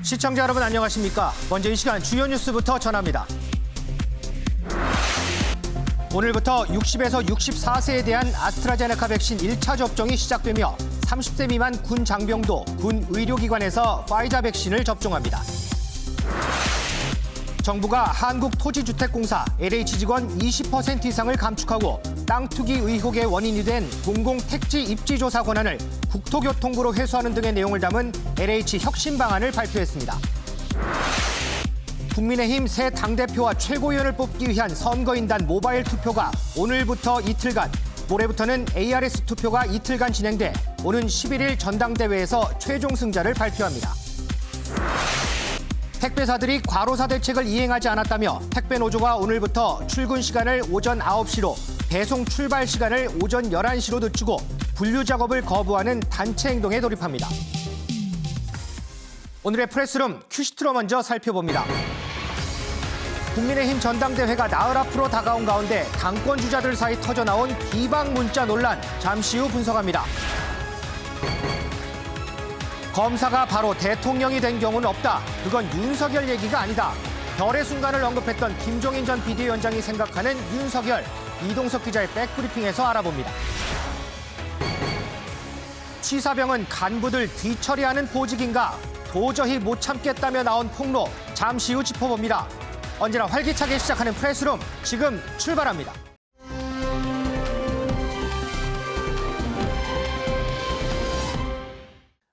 시청자 여러분 안녕하십니까? 먼저 이 시간 주요 뉴스부터 전합니다. 오늘부터 60에서 64세에 대한 아스트라제네카 백신 1차 접종이 시작되며 30세 미만 군 장병도 군 의료기관에서 파이자 백신을 접종합니다. 정부가 한국토지주택공사 LH 직원 20% 이상을 감축하고 땅 투기 의혹의 원인이 된 공공택지 입지조사 권한을 국토교통부로 회수하는 등의 내용을 담은 LH 혁신 방안을 발표했습니다. 국민의힘 새 당대표와 최고위원을 뽑기 위한 선거인단 모바일 투표가 오늘부터 이틀간, 모레부터는 ARS 투표가 이틀간 진행돼 오는 11일 전당대회에서 최종 승자를 발표합니다. 택배사들이 과로사 대책을 이행하지 않았다며 택배노조가 오늘부터 출근 시간을 오전 9시로 배송 출발 시간을 오전 11시로 늦추고 분류 작업을 거부하는 단체 행동에 돌입합니다. 오늘의 프레스룸 큐시트로 먼저 살펴봅니다. 국민의힘 전당대회가 나흘 앞으로 다가온 가운데 당권 주자들 사이 터져나온 비방 문자 논란, 잠시 후 분석합니다. 검사가 바로 대통령이 된 경우는 없다. 그건 윤석열 얘기가 아니다. 별의 순간을 언급했던 김종인 전 비대위원장이 생각하는 윤석열. 이동석 기자의 백브리핑에서 알아봅니다. 취사병은 간부들 뒤처리하는 보직인가? 도저히 못 참겠다며 나온 폭로. 잠시 후 짚어봅니다. 언제나 활기차게 시작하는 프레스룸, 지금 출발합니다.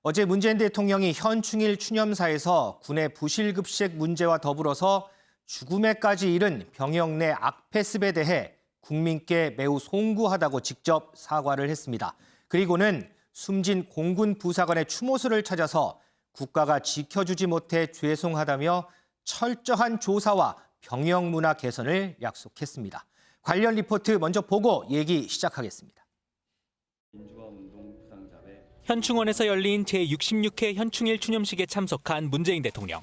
어제 문재인 대통령이 현충일 추념사에서 군의 부실급식 문제와 더불어서 죽음에까지 이른 병역 내 악패습에 대해 국민께 매우 송구하다고 직접 사과를 했습니다. 그리고는 숨진 공군 부사관의 추모소를 찾아서 국가가 지켜주지 못해 죄송하다며 철저한 조사와 병역 문화 개선을 약속했습니다. 관련 리포트 먼저 보고 얘기 시작하겠습니다. 현충원에서 열린 제66회 현충일 추념식에 참석한 문재인 대통령.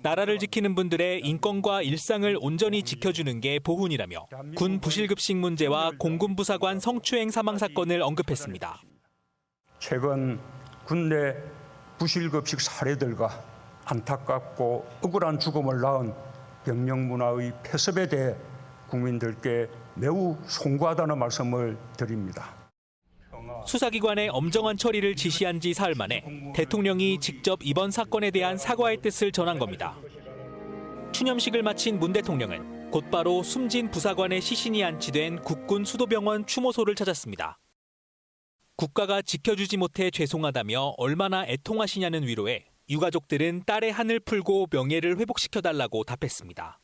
나라를 지키는 분들의 인권과 일상을 온전히 지켜주는 게 보훈이라며 군 부실급식 문제와 공군 부사관 성추행 사망 사건을 언급했습니다. 최근 군내 부실급식 사례들과 안타깝고 억울한 죽음을 낳은 병역 문화의 폐습에 대해 국민들께 매우 송구하다는 말씀을 드립니다. 수사기관의 엄정한 처리를 지시한 지 사흘 만에 대통령이 직접 이번 사건에 대한 사과의 뜻을 전한 겁니다. 추념식을 마친 문 대통령은 곧바로 숨진 부사관의 시신이 안치된 국군 수도병원 추모소를 찾았습니다. 국가가 지켜주지 못해 죄송하다며 얼마나 애통하시냐는 위로에 유가족들은 딸의 한을 풀고 명예를 회복시켜달라고 답했습니다.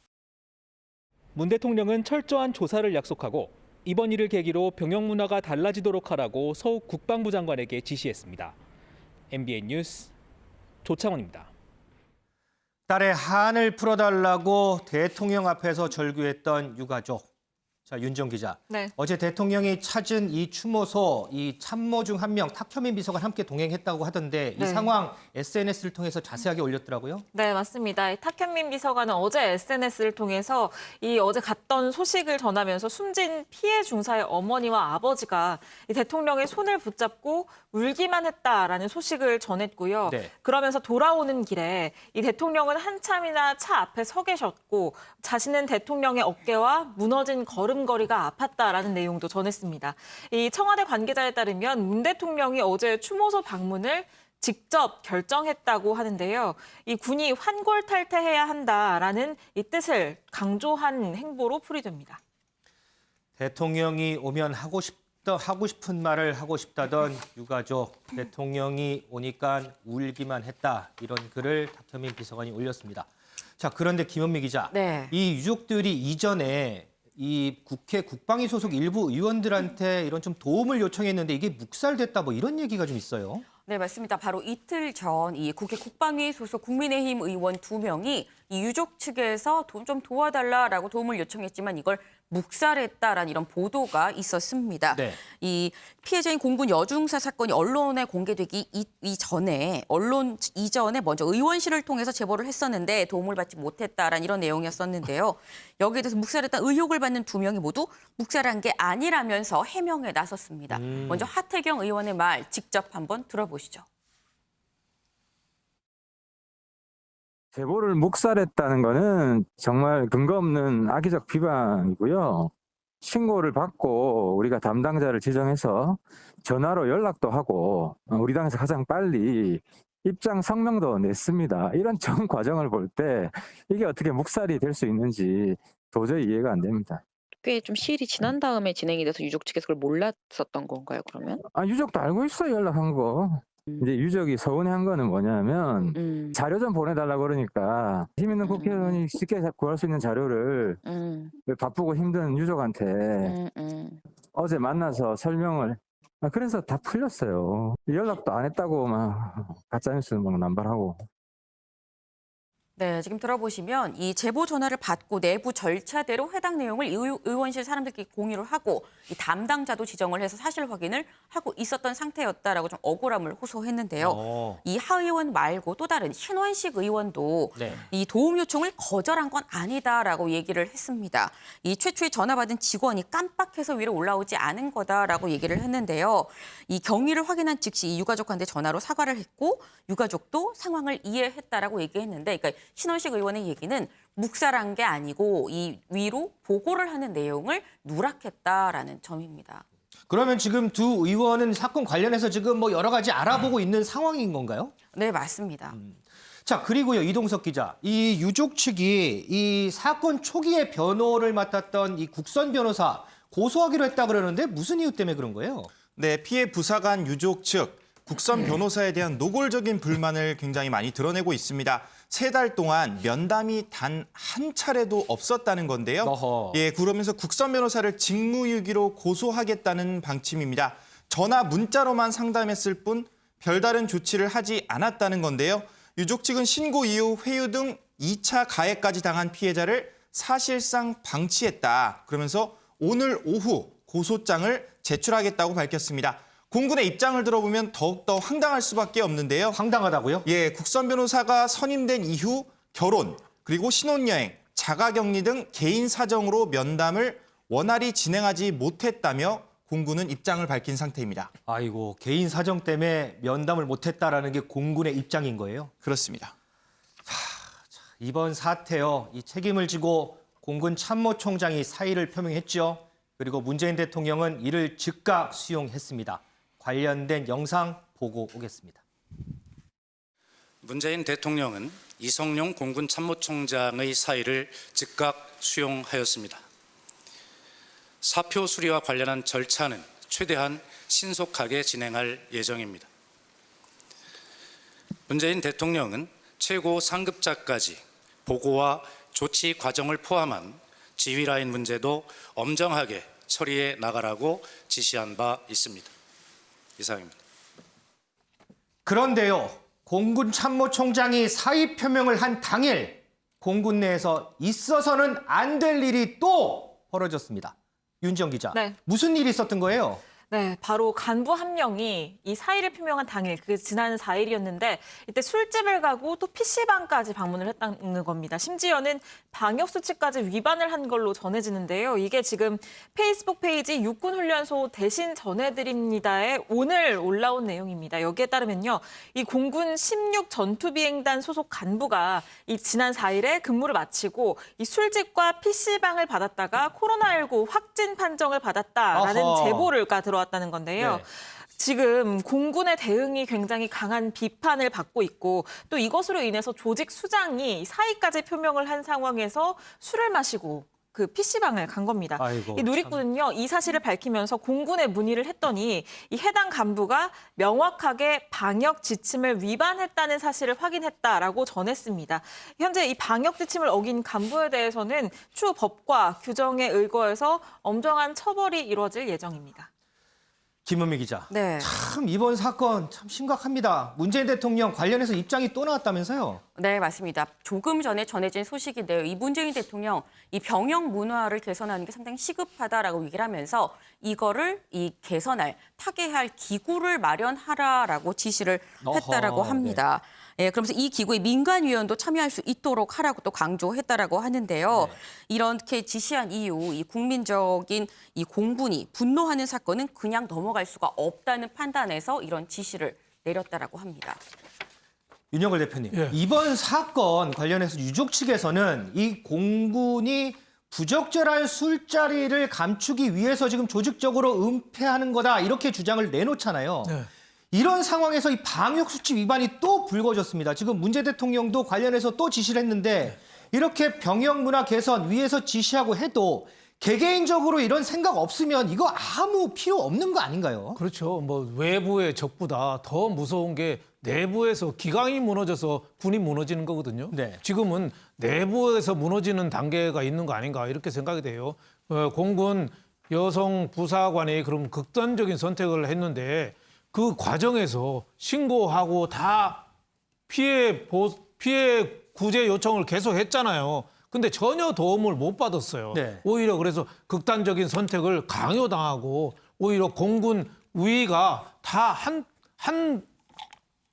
문 대통령은 철저한 조사를 약속하고 이번 일을 계기로 병역 문화가 달라지도록 하라고 서욱 국방부 장관에게 지시했습니다. MBN 뉴스 조창원입니다. 딸의 한을 풀어달라고 대통령 앞에서 절규했던 유가족. 자, 윤정 기자. 네. 어제 대통령이 찾은 이 추모소, 이 참모 중 한 명 탁현민 비서관 함께 동행했다고 하던데 이 네. 상황 SNS를 통해서 자세하게 올렸더라고요. 네, 맞습니다. 탁현민 비서관은 어제 SNS를 통해서 이 어제 갔던 소식을 전하면서 숨진 피해 중사의 어머니와 아버지가 이 대통령의 손을 붙잡고 울기만 했다라는 소식을 전했고요. 네. 그러면서 돌아오는 길에 이 대통령은 한참이나 차 앞에 서 계셨고 자신은 대통령의 어깨와 무너진 걸음걸이가 아팠다라는 내용도 전했습니다. 이 청와대 관계자에 따르면 문 대통령이 어제 추모소 방문을 직접 결정했다고 하는데요. 이 군이 환골탈태해야 한다라는 이 뜻을 강조한 행보로 풀이됩니다. 대통령이 오면 하고 싶은 말을 하고 싶다던 유가족. 대통령이 오니까 울기만 했다. 이런 글을 탁현민 비서관이 올렸습니다. 자, 그런데 김은미 기자. 네. 이 유족들이 이전에 이 국회 국방위 소속 일부 의원들한테 이런 좀 도움을 요청했는데 이게 묵살됐다 뭐 이런 얘기가 좀 있어요. 네, 맞습니다. 바로 이틀 전 이 국회 국방위 소속 국민의힘 의원 2명이 이 유족 측에서 좀 도와달라라고 도움을 요청했지만 이걸 묵살했다라는 이런 보도가 있었습니다. 네. 이 피해자인 공군 여중사 사건이 언론에 공개되기 이전에 먼저 의원실을 통해서 제보를 했었는데 도움을 받지 못했다라는 이런 내용이었었는데요. 여기에 대해서 묵살했다는 의혹을 받는 2명이 모두 묵살한 게 아니라면서 해명에 나섰습니다. 먼저 하태경 의원의 말 직접 한번 들어보시죠. 제보를 묵살했다는 거는 정말 근거 없는 악의적 비방이고요. 신고를 받고 우리가 담당자를 지정해서 전화로 연락도 하고 우리 당에서 가장 빨리 입장 성명도 냈습니다. 이런 전 과정을 볼 때 이게 어떻게 묵살이 될 수 있는지 도저히 이해가 안 됩니다. 꽤 좀 시일이 지난 다음에 진행이 돼서 유족 측에서 그걸 몰랐었던 건가요, 그러면? 유족도 알고 있어요, 연락한 거. 이제 유족이 서운해한 거는 뭐냐면 자료 좀 보내달라고 그러니까 힘 있는 국회의원이 쉽게 구할 수 있는 자료를 왜 바쁘고 힘든 유족한테 어제 만나서 설명을 그래서 다 풀렸어요. 연락도 안 했다고 막 가짜뉴스 막 남발하고. 네, 지금 들어보시면 이 제보 전화를 받고 내부 절차대로 해당 내용을 의원실 사람들끼리 공유를 하고 이 담당자도 지정을 해서 사실 확인을 하고 있었던 상태였다라고 좀 억울함을 호소했는데요. 이 하 의원 말고 또 다른 신원식 의원도 네. 이 도움 요청을 거절한 건 아니다라고 얘기를 했습니다. 이 최초에 전화 받은 직원이 깜빡해서 위로 올라오지 않은 거다라고 얘기를 했는데요. 이 경위를 확인한 즉시 이 유가족한테 전화로 사과를 했고 유가족도 상황을 이해했다라고 얘기했는데, 그러니까 신원식 의원의 얘기는 묵살한 게 아니고 이 위로 보고를 하는 내용을 누락했다라는 점입니다. 그러면 지금 두 의원은 사건 관련해서 지금 뭐 여러 가지 알아보고 있는 상황인 건가요? 네, 맞습니다. 자, 그리고요, 이동석 기자. 이 유족 측이 이 사건 초기에 변호를 맡았던 이 국선 변호사 고소하기로 했다 그러는데 무슨 이유 때문에 그런 거예요? 네, 피해 부사관 유족 측 국선 변호사에 대한 노골적인 불만을 굉장히 많이 드러내고 있습니다. 3달 동안 면담이 단 한 차례도 없었다는 건데요. 어허. 예, 그러면서 국선 변호사를 직무유기로 고소하겠다는 방침입니다. 전화 문자로만 상담했을 뿐 별다른 조치를 하지 않았다는 건데요. 유족 측은 신고 이후 회유 등 2차 가해까지 당한 피해자를 사실상 방치했다. 그러면서 오늘 오후 고소장을 제출하겠다고 밝혔습니다. 공군의 입장을 들어보면 더욱더 황당할 수밖에 없는데요. 황당하다고요? 예, 국선 변호사가 선임된 이후 결혼, 그리고 신혼여행, 자가격리 등 개인 사정으로 면담을 원활히 진행하지 못했다며 공군은 입장을 밝힌 상태입니다. 아이고, 개인 사정 때문에 면담을 못했다라는 게 공군의 입장인 거예요? 그렇습니다. 이번 사태요, 이 책임을 지고 공군 참모총장이 사의를 표명했죠. 그리고 문재인 대통령은 이를 즉각 수용했습니다. 관련된 영상 보고 오겠습니다. 문재인 대통령은 이성용 공군 참모총장의 사의를 즉각 수용하였습니다. 사표 수리와 관련한 절차는 최대한 신속하게 진행할 예정입니다. 문재인 대통령은 최고 상급자까지 보고와 조치 과정을 포함한 지휘라인 문제도 엄정하게 처리해 나가라고 지시한 바 있습니다. 이상입니다. 그런데요, 공군 참모총장이 사의 표명을 한 당일 공군 내에서 있어서는 안 될 일이 또 벌어졌습니다. 윤지영 기자, 네. 무슨 일이 있었던 거예요? 네, 바로 간부 한 명이 이 사의를 표명한 당일, 그게 지난 4일이었는데 이때 술집을 가고 또 PC방까지 방문을 했다는 겁니다. 심지어는 방역수칙까지 위반을 한 걸로 전해지는데요. 이게 지금 페이스북 페이지 육군훈련소 대신 전해드립니다에 오늘 올라온 내용입니다. 여기에 따르면요, 이 공군 16 전투비행단 소속 간부가 이 지난 4일에 근무를 마치고 이 술집과 PC방을 받았다가 코로나19 확진 판정을 받았다라는 어허. 제보가 들어왔다는 건데요. 네. 지금 공군의 대응이 굉장히 강한 비판을 받고 있고 또 이것으로 인해서 조직 수장이 사의까지 표명을 한 상황에서 술을 마시고 그 PC방을 간 겁니다. 아이고, 이 누리꾼은요, 이 사실을 밝히면서 공군에 문의를 했더니 이 해당 간부가 명확하게 방역 지침을 위반했다는 사실을 확인했다라고 전했습니다. 현재 이 방역 지침을 어긴 간부에 대해서는 추후 법과 규정에 의거해서 엄정한 처벌이 이루어질 예정입니다. 김은미 기자. 네. 참 이번 사건 참 심각합니다. 문재인 대통령 관련해서 입장이 또 나왔다면서요? 네, 맞습니다. 조금 전에 전해진 소식인데요. 이 문재인 대통령 이 병역 문화를 개선하는 게 상당히 시급하다라고 얘기를 하면서 이거를 이 개선할 타개할 기구를 마련하라라고 지시를 했다라고 합니다. 예, 그러면서 이 기구에 민간위원도 참여할 수 있도록 하라고 또 강조했다라고 하는데요. 네. 이렇게 지시한 이후 이 국민적인 이 공군이 분노하는 사건은 그냥 넘어갈 수가 없다는 판단에서 이런 지시를 내렸다라고 합니다. 윤영걸 대표님, 예. 이번 사건 관련해서 유족 측에서는 이 공군이 부적절한 술자리를 감추기 위해서 지금 조직적으로 은폐하는 거다 이렇게 주장을 내놓잖아요. 네. 이런 상황에서 이 방역수칙 위반이 또 불거졌습니다. 지금 문재 대통령도 관련해서 또 지시를 했는데 이렇게 병역 문화 개선 위에서 지시하고 해도 개개인적으로 이런 생각 없으면 이거 아무 필요 없는 거 아닌가요? 그렇죠. 뭐 외부의 적보다 더 무서운 게 내부에서 기강이 무너져서 군이 무너지는 거거든요. 네. 지금은 내부에서 무너지는 단계가 있는 거 아닌가 이렇게 생각이 돼요. 공군 여성 부사관이 그럼 극단적인 선택을 했는데 그 과정에서 신고하고 다 피해 구제 요청을 계속 했잖아요. 근데 전혀 도움을 못 받았어요. 네. 오히려 그래서 극단적인 선택을 강요당하고 오히려 공군 우위가 다 한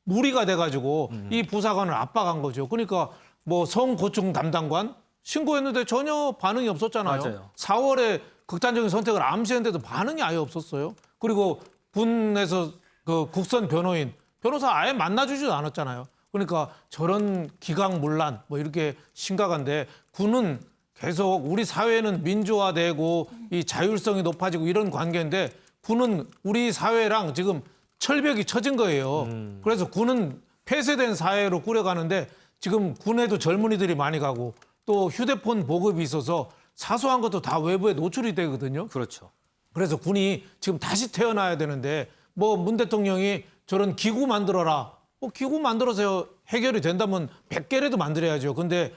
무리가 돼가지고 이 부사관을 압박한 거죠. 그러니까 뭐 성고충 담당관 신고했는데 전혀 반응이 없었잖아요. 맞아요. 4월에 극단적인 선택을 암시했는데도 반응이 아예 없었어요. 그리고 군에서 그 국선 변호사 아예 만나주지도 않았잖아요. 그러니까 저런 기강문란 뭐 이렇게 심각한데 군은 계속 우리 사회는 민주화되고 이 자율성이 높아지고 이런 관계인데 군은 우리 사회랑 지금 철벽이 쳐진 거예요. 그래서 군은 폐쇄된 사회로 꾸려가는데 지금 군에도 젊은이들이 많이 가고 또 휴대폰 보급이 있어서 사소한 것도 다 외부에 노출이 되거든요. 그렇죠. 그래서 군이 지금 다시 태어나야 되는데 뭐 문 대통령이 저런 기구 만들어라. 뭐 기구 만들어서 해결이 된다면 100개라도 만들어야죠. 근데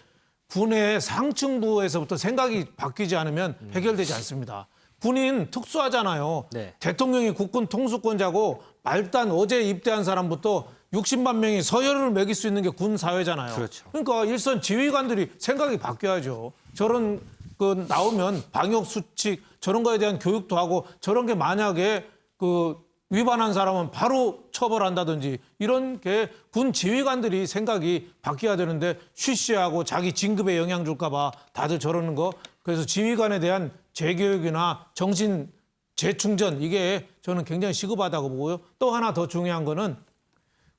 군의 상층부에서부터 생각이 바뀌지 않으면 해결되지 않습니다. 군인 특수하잖아요. 네. 대통령이 국군 통수권자고 말단 어제 입대한 사람부터 60만 명이 서열을 매길 수 있는 게 군 사회잖아요. 그렇죠. 그러니까 일선 지휘관들이 생각이 바뀌어야죠. 저런 그 나오면 방역 수칙 저런 거에 대한 교육도 하고 저런 게 만약에 그 위반한 사람은 바로 처벌한다든지 이런 게 군 지휘관들이 생각이 바뀌어야 되는데 쉬쉬하고 자기 진급에 영향 줄까 봐 다들 저러는 거. 그래서 지휘관에 대한 재교육이나 정신 재충전 이게 저는 굉장히 시급하다고 보고요. 또 하나 더 중요한 거는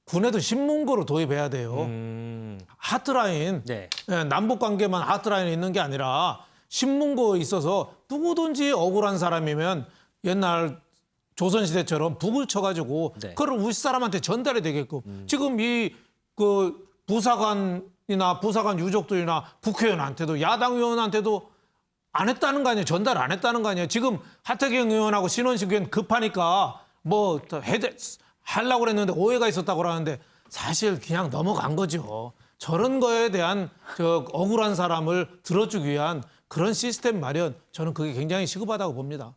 군에도 신문고를 도입해야 돼요. 하트라인, 네. 남북 관계만 하트라인에 있는 게 아니라 신문고에 있어서 누구든지 억울한 사람이면 옛날 조선시대처럼 북을 쳐가지고 네. 그걸 우리 사람한테 전달이 되게끔 지금 이 그 부사관이나 부사관 유족들이나 국회의원한테도 야당 의원한테도 안 했다는 거 아니에요. 전달 안 했다는 거 아니에요. 지금 하태경 의원하고 신원식 의원 급하니까 뭐 하려고 그랬는데 오해가 있었다고 그러는데 사실 그냥 넘어간 거죠. 저런 거에 대한 저 억울한 사람을 들어주기 위한 그런 시스템 마련 저는 그게 굉장히 시급하다고 봅니다.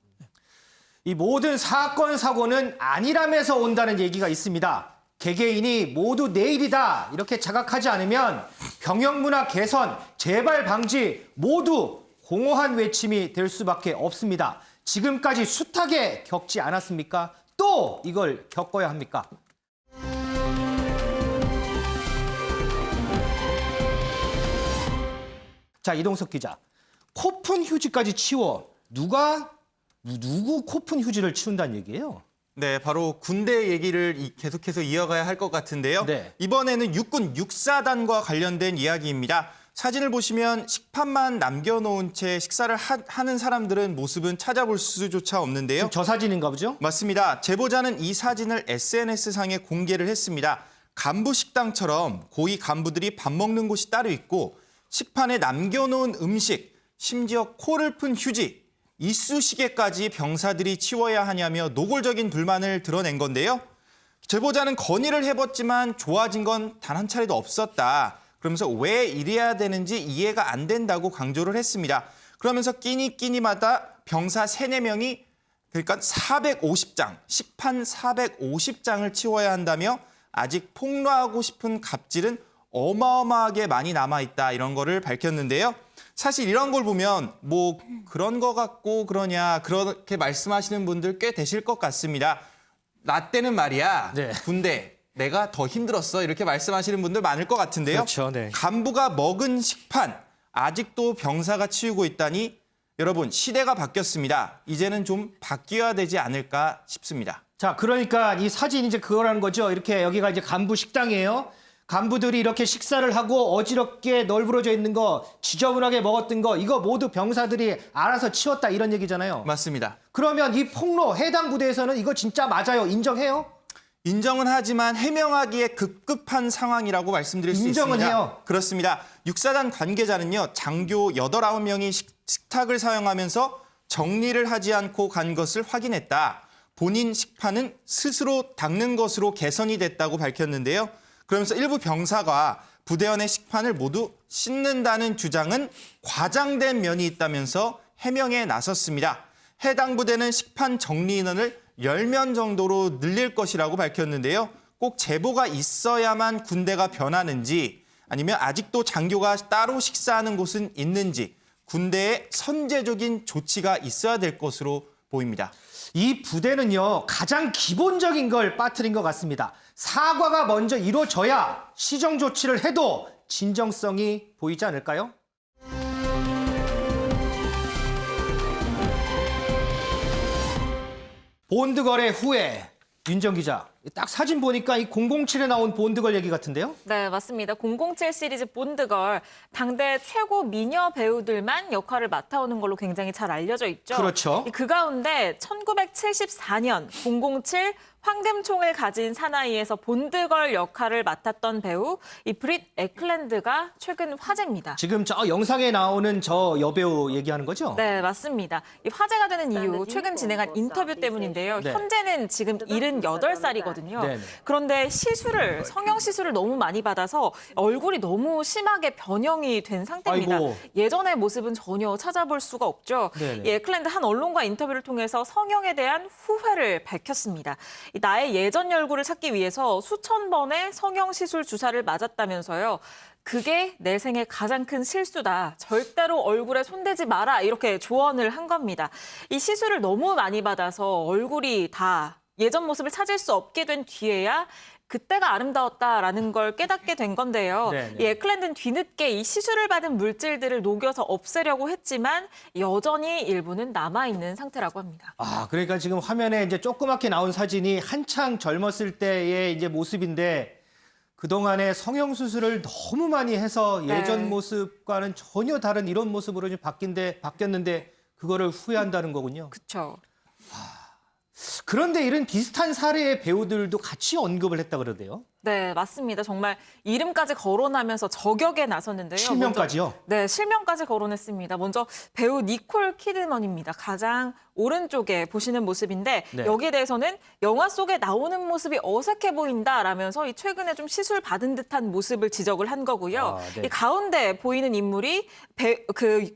이 모든 사건 사고는 안일함에서 온다는 얘기가 있습니다. 개개인이 모두 내일이다 이렇게 자각하지 않으면 병역 문화 개선, 재발 방지 모두 공허한 외침이 될 수밖에 없습니다. 지금까지 숱하게 겪지 않았습니까? 또 이걸 겪어야 합니까? 자, 이동석 기자. 코푼 휴지까지 치워. 누구 코푼 휴지를 치운다는 얘기예요? 네, 바로 군대 얘기를 계속해서 이어가야 할 것 같은데요. 네. 이번에는 육군 육사단과 관련된 이야기입니다. 사진을 보시면 식판만 남겨놓은 채 식사를 하는 사람들은 모습은 찾아볼 수조차 없는데요. 저 사진인가 보죠? 맞습니다. 제보자는 이 사진을 SNS상에 공개를 했습니다. 간부 식당처럼 고위 간부들이 밥 먹는 곳이 따로 있고 식판에 남겨놓은 음식, 심지어 코를 푼 휴지, 이쑤시개까지 병사들이 치워야 하냐며 노골적인 불만을 드러낸 건데요. 제보자는 건의를 해봤지만 좋아진 건 단 한 차례도 없었다. 그러면서 왜 이래야 되는지 이해가 안 된다고 강조를 했습니다. 그러면서 끼니마다 병사 3, 4명이 그러니까 450장, 식판 450장을 치워야 한다며 아직 폭로하고 싶은 갑질은 어마어마하게 많이 남아있다 이런 거를 밝혔는데요. 사실 이런 걸 보면 뭐 그런 거 같고 그러냐 그렇게 말씀하시는 분들 꽤 되실 것 같습니다. 나 때는 말이야 네. 군대 내가 더 힘들었어 이렇게 말씀하시는 분들 많을 것 같은데요. 그렇죠, 네. 간부가 먹은 식판 아직도 병사가 치우고 있다니 여러분 시대가 바뀌었습니다. 이제는 좀 바뀌어야 되지 않을까 싶습니다. 자, 그러니까 이 사진 이제 그거라는 거죠. 이렇게 여기가 이제 간부 식당이에요. 간부들이 이렇게 식사를 하고 어지럽게 널브러져 있는 거, 지저분하게 먹었던 거 이거 모두 병사들이 알아서 치웠다 이런 얘기잖아요. 맞습니다. 그러면 이 폭로 해당 부대에서는 이거 진짜 맞아요. 인정해요? 인정은 하지만 해명하기에 급급한 상황이라고 말씀드릴 수 인정은 있습니다. 해요. 그렇습니다. 육사단 관계자는요. 장교 8, 9명이 식탁을 사용하면서 정리를 하지 않고 간 것을 확인했다. 본인 식판은 스스로 닦는 것으로 개선이 됐다고 밝혔는데요. 그러면서 일부 병사가 부대원의 식판을 모두 씻는다는 주장은 과장된 면이 있다면서 해명에 나섰습니다. 해당 부대는 식판 정리 인원을 10명 정도로 늘릴 것이라고 밝혔는데요. 꼭 제보가 있어야만 군대가 변하는지 아니면 아직도 장교가 따로 식사하는 곳은 있는지 군대에 선제적인 조치가 있어야 될 것으로 보입니다. 이 부대는요, 가장 기본적인 걸 빠뜨린 것 같습니다. 사과가 먼저 이루어져야 시정 조치를 해도 진정성이 보이지 않을까요? 본드 거래 후에 윤정 기자, 딱 사진 보니까 이 007에 나온 본드걸 얘기 같은데요? 네, 맞습니다. 007 시리즈 본드걸, 당대 최고 미녀 배우들만 역할을 맡아오는 걸로 굉장히 잘 알려져 있죠. 그렇죠. 그 가운데 1974년 007 황금총을 가진 사나이에서 본드걸 역할을 맡았던 배우 이 브릿 에클랜드가 최근 화제입니다. 지금 저 영상에 나오는 저 여배우 얘기하는 거죠? 네, 맞습니다. 이 화제가 되는 이유, 최근 진행한 인터뷰 때문인데요. 네. 현재는 지금 78살이거든요. 네네. 그런데 성형 시술을 너무 많이 받아서 얼굴이 너무 심하게 변형이 된 상태입니다. 아이고. 예전의 모습은 전혀 찾아볼 수가 없죠. 네네. 이 에클랜드 한 언론과 인터뷰를 통해서 성형에 대한 후회를 밝혔습니다. 나의 예전 얼굴을 찾기 위해서 수천 번의 성형 시술 주사를 맞았다면서요. 그게 내 생애 가장 큰 실수다. 절대로 얼굴에 손대지 마라. 이렇게 조언을 한 겁니다. 이 시술을 너무 많이 받아서 얼굴이 다 예전 모습을 찾을 수 없게 된 뒤에야 그때가 아름다웠다라는 걸 깨닫게 된 건데요. 네네. 이 에클랜드는 뒤늦게 이 시술을 받은 물질들을 녹여서 없애려고 했지만 여전히 일부는 남아있는 상태라고 합니다. 아, 그러니까 지금 화면에 이제 조그맣게 나온 사진이 한창 젊었을 때의 이제 모습인데 그동안에 성형 수술을 너무 많이 해서 예전 네. 모습과는 전혀 다른 이런 모습으로 좀 바뀌었는데 그거를 후회한다는 거군요. 그렇죠. 그런데 이런 비슷한 사례의 배우들도 같이 언급을 했다 그러대요. 네, 맞습니다. 정말 이름까지 거론하면서 저격에 나섰는데요. 실명까지요? 먼저, 네, 실명까지 거론했습니다. 먼저 배우 니콜 키드먼입니다. 가장 오른쪽에 보시는 모습인데 네. 여기에 대해서는 영화 속에 나오는 모습이 어색해 보인다라면서 이 최근에 좀 시술 받은 듯한 모습을 지적을 한 거고요. 아, 네. 이 가운데 보이는 인물이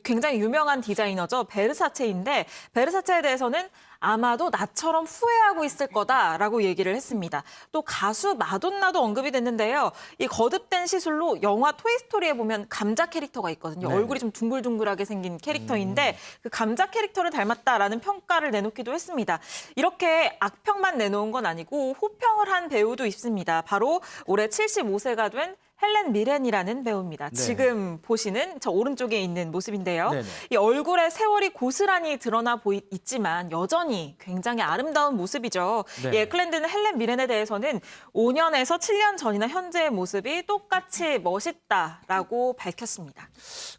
굉장히 유명한 디자이너죠. 베르사체인데 베르사체에 대해서는 아마도 나처럼 후회하고 있을 거다라고 얘기를 했습니다. 또 가수 마돈나도 언급이 됐는데요. 이 거듭된 시술로 영화 토이스토리에 보면 감자 캐릭터가 있거든요. 네. 얼굴이 좀 둥글둥글하게 생긴 캐릭터인데 그 감자 캐릭터를 닮았다라는 평가를 내놓기도 했습니다. 이렇게 악평만 내놓은 건 아니고 호평을 한 배우도 있습니다. 바로 올해 75세가 된 헬렌 미렌이라는 배우입니다. 네. 지금 보시는 저 오른쪽에 있는 모습인데요. 네네. 이 얼굴에 세월이 고스란히 드러나 있지만 여전히 굉장히 아름다운 모습이죠. 네. 이 에클랜드는 헬렌 미렌에 대해서는 5년에서 7년 전이나 현재의 모습이 똑같이 멋있다라고 밝혔습니다.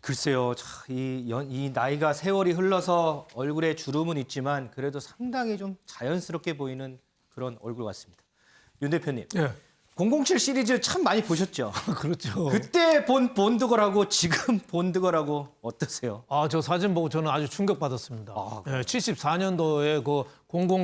글쎄요, 이 나이가 세월이 흘러서 얼굴에 주름은 있지만 그래도 상당히 좀 자연스럽게 보이는 그런 얼굴 같습니다. 윤 대표님, 예. 007 시리즈 참 많이 보셨죠? 그렇죠. 그때 본 본드걸하고 지금 본드걸하고 어떠세요? 아, 저 사진 보고 저는 아주 충격받았습니다. 아, 74년도에 그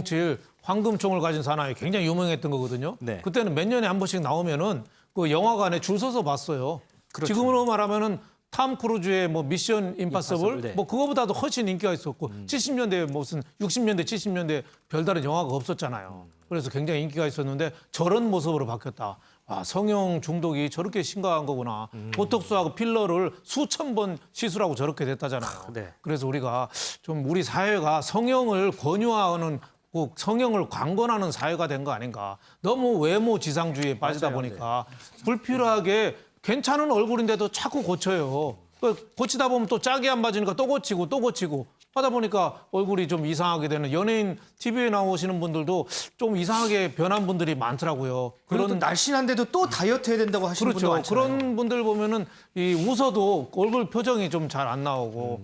007 황금총을 가진 사나이 굉장히 유명했던 거거든요. 네. 그때는 몇 년에 한 번씩 나오면은 그 영화관에 줄 서서 봤어요. 그렇죠. 지금으로 말하면은 탐 크루즈의 뭐 미션 임파서블 네. 뭐 그거보다도 훨씬 인기가 있었고 70년대 무슨 60년대 70년대 별다른 영화가 없었잖아요. 그래서 굉장히 인기가 있었는데 저런 모습으로 바뀌었다. 아, 성형 중독이 저렇게 심각한 거구나. 보톡스하고 필러를 수천 번 시술하고 저렇게 됐다잖아요. 네. 그래서 우리가 좀 우리 사회가 성형을 권유하는 꼭 성형을 강권하는 사회가 된 거 아닌가. 너무 외모 지상주의에 빠지다 맞아요. 보니까 불필요하게 괜찮은 얼굴인데도 자꾸 고쳐요. 고치다 보면 또 짝이 안 맞으니까 또 고치고 하다 보니까 얼굴이 좀 이상하게 되는 연예인 TV에 나오시는 분들도 좀 이상하게 변한 분들이 많더라고요. 그리고 또 날씬한데도 또 다이어트 해야 된다고 하시는 분들 그렇죠. 많잖아요. 그런 분들 보면은 이 웃어도 얼굴 표정이 좀 잘 안 나오고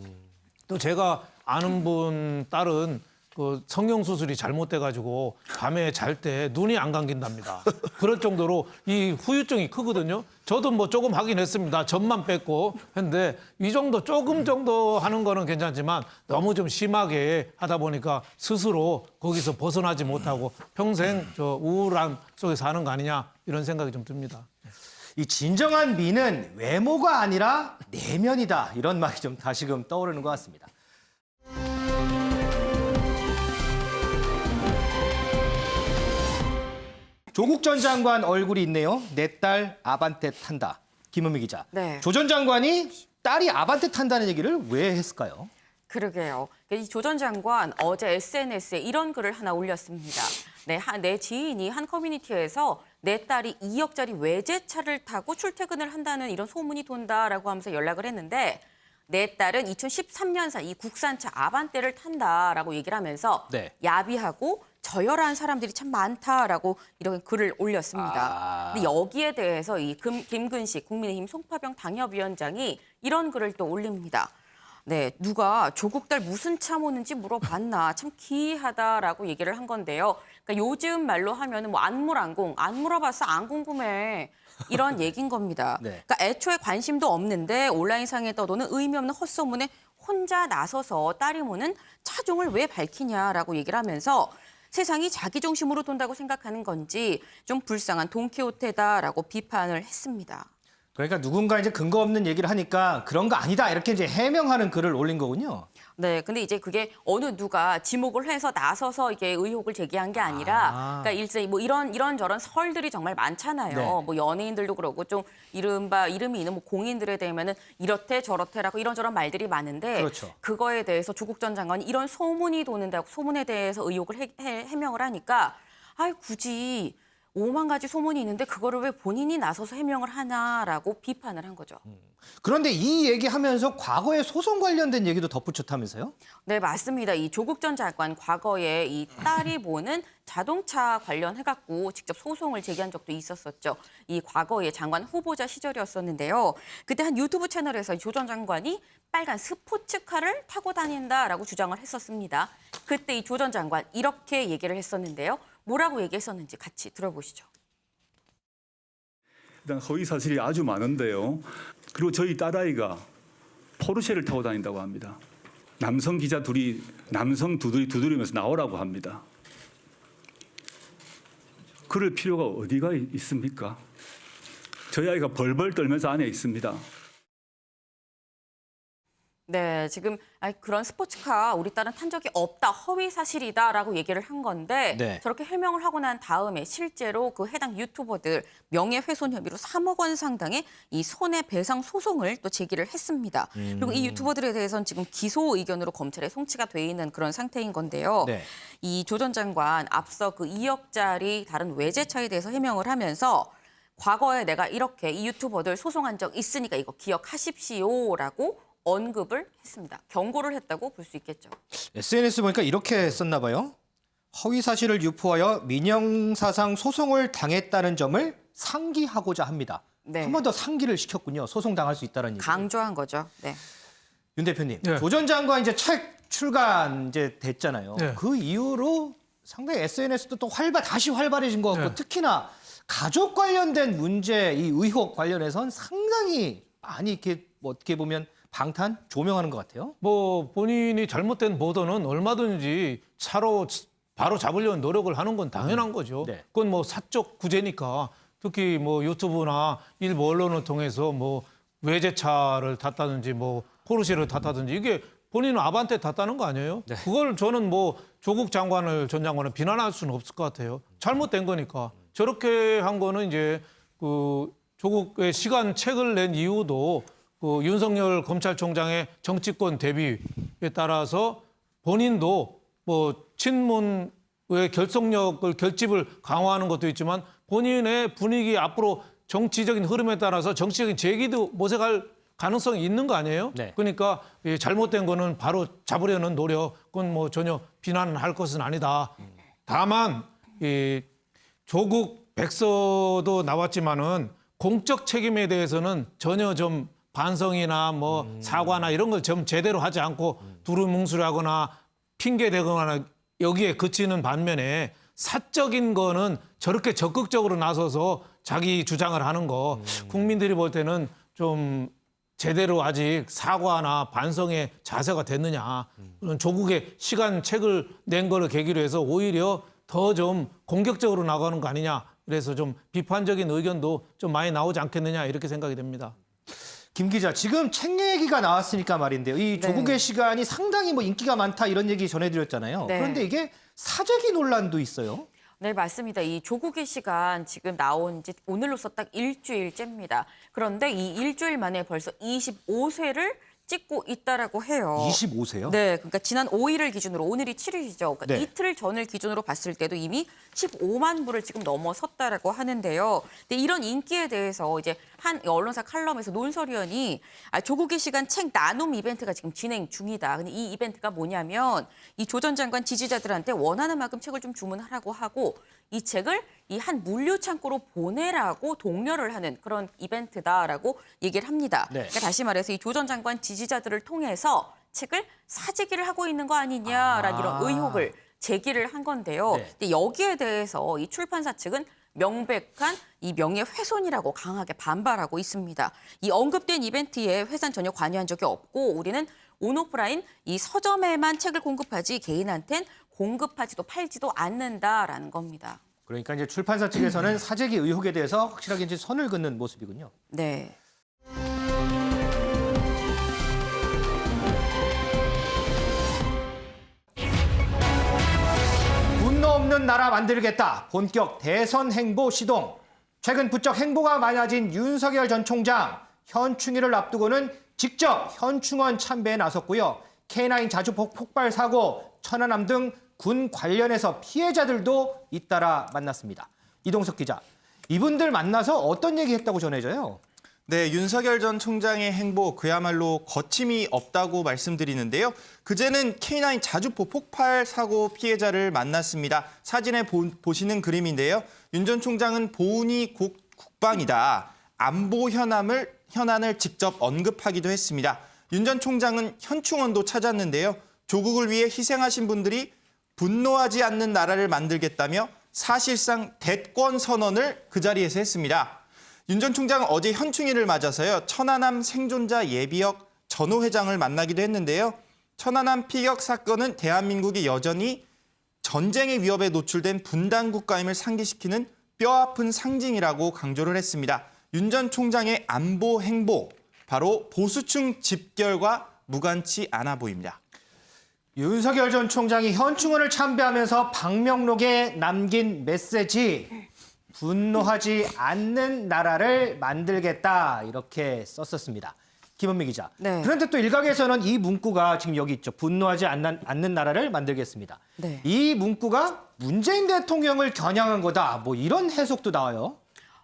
또 제가 아는 분 딸은 그 성형 수술이 잘못돼가지고 밤에 잘 때 눈이 안 감긴답니다. 그럴 정도로 이 후유증이 크거든요. 저도 뭐 조금 하긴 했습니다. 점만 뺐고 했는데 이 정도 조금 정도 하는 거는 괜찮지만 너무 좀 심하게 하다 보니까 스스로 거기서 벗어나지 못하고 평생 저 우울함 속에 사는 거 아니냐 이런 생각이 좀 듭니다. 이 진정한 미는 외모가 아니라 내면이다. 이런 말이 좀 다시금 떠오르는 것 같습니다. 조국 전 장관 얼굴이 있네요. 내 딸 아반떼 탄다. 김은미 기자. 네. 조 전 장관이 딸이 아반떼 탄다는 얘기를 왜 했을까요? 그러게요. 이 조 전 장관 어제 SNS에 이런 글을 하나 올렸습니다. 내 지인이 한 커뮤니티에서 내 딸이 2억짜리 외제차를 타고 출퇴근을 한다는 이런 소문이 돈다라고 하면서 연락을 했는데 내 딸은 2013년산 이 국산차 아반떼를 탄다라고 얘기를 하면서 네. 야비하고 저열한 사람들이 참 많다라고 이런 글을 올렸습니다. 근데 여기에 대해서 이 김근식 국민의힘 송파병 당협위원장이 이런 글을 또 올립니다. 네, 누가 조국 딸 무슨 차 모는지 물어봤나 참 기이하다라고 얘기를 한 건데요. 그러니까 요즘 말로 하면은 뭐 안물안궁, 안 물어봤어, 안 궁금해. 이런 얘기인 겁니다. 네. 그러니까 애초에 관심도 없는데 온라인상에 떠도는 의미 없는 헛소문에 혼자 나서서 딸이 모는 차종을 왜 밝히냐라고 얘기를 하면서 세상이 자기 중심으로 돈다고 생각하는 건지 좀 불쌍한 돈키호테다라고 비판을 했습니다. 그러니까 누군가 이제 근거 없는 얘기를 하니까 그런 거 아니다. 이렇게 이제 해명하는 글을 올린 거군요. 네, 근데 이제 그게 어느 누가 지목을 해서 나서서 이게 의혹을 제기한 게 아니라, 그러니까 일제 뭐 이런저런 설들이 정말 많잖아요. 네. 뭐 연예인들도 그러고 좀 이름이 있는 뭐 공인들에 대면은 이렇대 저렇대라고 이런저런 말들이 많은데, 그렇죠. 그거에 대해서 조국 전 장관이 이런 소문이 도는다고 소문에 대해서 의혹을 해명을 하니까, 아이 굳이 5만 가지 소문이 있는데 그거를 왜 본인이 나서서 해명을 하나라고 비판을 한 거죠. 그런데 이 얘기하면서 과거에 소송 관련된 얘기도 덧붙였다면서요? 네, 맞습니다. 이 조국 전 장관 과거에 이 딸이 보는 자동차 관련해갖고 직접 소송을 제기한 적도 있었었죠. 이 과거에 장관 후보자 시절이었었는데요. 그때 한 유튜브 채널에서 조 전 장관이 빨간 스포츠카를 타고 다닌다라고 주장을 했었습니다. 그때 이 조 전 장관 이렇게 얘기를 했었는데요. 뭐라고 얘기했었는지 같이 들어보시죠. 일단 허위 사실이 아주 많은데요. 그리고 저희 딸아이가 포르쉐를 타고 다닌다고 합니다. 남성 기자 둘이 남성 두드리면서 나오라고 합니다. 그럴 필요가 어디가 있습니까? 저희 아이가 벌벌 떨면서 안에 있습니다. 네, 지금 그런 스포츠카 우리 딸은 탄 적이 없다, 허위 사실이다라고 얘기를 한 건데 네. 저렇게 해명을 하고 난 다음에 실제로 그 해당 유튜버들 명예훼손 혐의로 3억 원 상당의 이 손해배상 소송을 또 제기를 했습니다. 그리고 이 유튜버들에 대해서는 지금 기소 의견으로 검찰에 송치가 돼 있는 그런 상태인 건데요. 네. 이 조 전 장관 앞서 그 2억짜리 다른 외제차에 대해서 해명을 하면서 과거에 내가 이렇게 이 유튜버들 소송한 적 있으니까 이거 기억하십시오라고 언급을 했습니다. 경고를 했다고 볼 수 있겠죠. SNS 보니까 이렇게 썼나 봐요. 허위 사실을 유포하여 민영사상 소송을 당했다는 점을 상기하고자 합니다. 네. 한 번 더 상기를 시켰군요. 소송당할 수 있다는 얘기. 강조한 거죠. 네. 윤 대표님, 네. 조 전 장관 이제 책 출간 이제 됐잖아요. 네. 그 이후로 상당히 SNS도 또 다시 활발해진 것 같고 네. 특히나 가족 관련된 문제, 이 의혹 관련해선 상당히 많이 이렇게 뭐 어떻게 보면 방탄 조명하는 것 같아요. 뭐 본인이 잘못된 보도는 얼마든지 바로 잡으려는 노력을 하는 건 당연한 거죠. 네. 그건 뭐 사적 구제니까 특히 뭐 유튜브나 일부 언론을 통해서 뭐 외제차를 탔다든지 뭐 포르쉐를 탔다든지 이게 본인은 아반떼 탔다는 거 아니에요? 네. 그걸 저는 뭐 조국 전 장관을 비난할 수는 없을 것 같아요. 잘못된 거니까. 저렇게 한 거는 이제 그 조국의 시간 책을 낸 이유도 그 윤석열 검찰총장의 정치권 대비에 따라서 본인도 뭐 친문의 결집을 강화하는 것도 있지만 본인의 분위기 앞으로 정치적인 흐름에 따라서 정치적인 재기도 모색할 가능성이 있는 거 아니에요? 네. 그러니까 이 잘못된 거는 바로 잡으려는 노력, 그건 뭐 전혀 비난할 것은 아니다. 다만 이 조국 백서도 나왔지만은 공적 책임에 대해서는 전혀 좀 반성이나 뭐 사과나 이런 걸 좀 제대로 하지 않고 두루뭉술하거나 핑계대거나 여기에 그치는 반면에 사적인 거는 저렇게 적극적으로 나서서 자기 주장을 하는 거 국민들이 볼 때는 좀 제대로 아직 사과나 반성의 자세가 됐느냐. 그런 조국의 시간책을 낸 거를 계기로 해서 오히려 더 좀 공격적으로 나가는 거 아니냐. 그래서 좀 비판적인 의견도 좀 많이 나오지 않겠느냐 이렇게 생각이 됩니다. 김 기자, 지금 책 얘기가 나왔으니까 말인데요. 이 네. 조국의 시간이 상당히 뭐 인기가 많다 이런 얘기 전해드렸잖아요. 네. 그런데 이게 사재기 논란도 있어요. 네, 맞습니다. 이 조국의 시간 지금 나온 지 오늘로써 딱 일주일째입니다. 그런데 이 일주일 만에 벌써 25쇄를 찍고 있다라고 해요. 25세요? 네, 그러니까 지난 5일을 기준으로 오늘이 7일이죠. 그러니까 네. 이틀 전을 기준으로 봤을 때도 이미 15만 부를 지금 넘어섰다라고 하는데요. 근데 이런 인기에 대해서 이제 한 언론사 칼럼에서 논설위원이 조국의 시간 책 나눔 이벤트가 지금 진행 중이다. 근데 이 이벤트가 뭐냐면 이 조 전 장관 지지자들한테 원하는 만큼 책을 좀 주문하라고 하고 이 책을 이 한 물류 창고로 보내라고 독려를 하는 그런 이벤트다라고 얘기를 합니다. 네. 그러니까 다시 말해서 이 조 전 장관 지지자들을 통해서 책을 사재기를 하고 있는 거 아니냐라는 이런 의혹을 제기를 한 건데요. 네. 근데 여기에 대해서 이 출판사 측은 명백한 이 명예훼손이라고 강하게 반발하고 있습니다. 이 언급된 이벤트에 회사는 전혀 관여한 적이 없고 우리는 온오프라인 이 서점에만 책을 공급하지 개인한텐 공급하지도 팔지도 않는다라는 겁니다. 그러니까 이제 출판사 측에서는 사재기 의혹에 대해서 확실하게 이제 선을 긋는 모습이군요. 네. 분노 없는 나라 만들겠다. 본격 대선 행보 시동. 최근 부쩍 행보가 많아진 윤석열 전 총장. 현충일을 앞두고는 직접 현충원 참배에 나섰고요. K9 자주폭 폭발 사고, 천안함 등 군 관련해서 피해자들도 잇따라 만났습니다. 이동석 기자, 이분들 만나서 어떤 얘기했다고 전해져요? 네, 윤석열 전 총장의 행보 그야말로 거침이 없다고 말씀드리는데요. 그제는 K9 자주포 폭발 사고 피해자를 만났습니다. 사진에 보시는 그림인데요. 윤 전 총장은 보훈이 국방이다. 안보 현안을 직접 언급하기도 했습니다. 윤 전 총장은 현충원도 찾았는데요. 조국을 위해 희생하신 분들이 분노하지 않는 나라를 만들겠다며 사실상 대권 선언을 그 자리에서 했습니다. 윤 전 총장은 어제 현충일을 맞아서요. 천안함 생존자 예비역 전호 회장을 만나기도 했는데요. 천안함 피격 사건은 대한민국이 여전히 전쟁의 위협에 노출된 분단 국가임을 상기시키는 뼈아픈 상징이라고 강조를 했습니다. 윤 전 총장의 안보 행보, 바로 보수층 집결과 무관치 않아 보입니다. 윤석열 전 총장이 현충원을 참배하면서 방명록에 남긴 메시지, 분노하지 않는 나라를 만들겠다, 이렇게 썼었습니다. 김원미 기자. 네. 그런데 또 일각에서는 이 문구가 지금 여기 있죠. 분노하지 않는 나라를 만들겠습니다. 네. 이 문구가 문재인 대통령을 겨냥한 거다, 뭐 이런 해석도 나와요.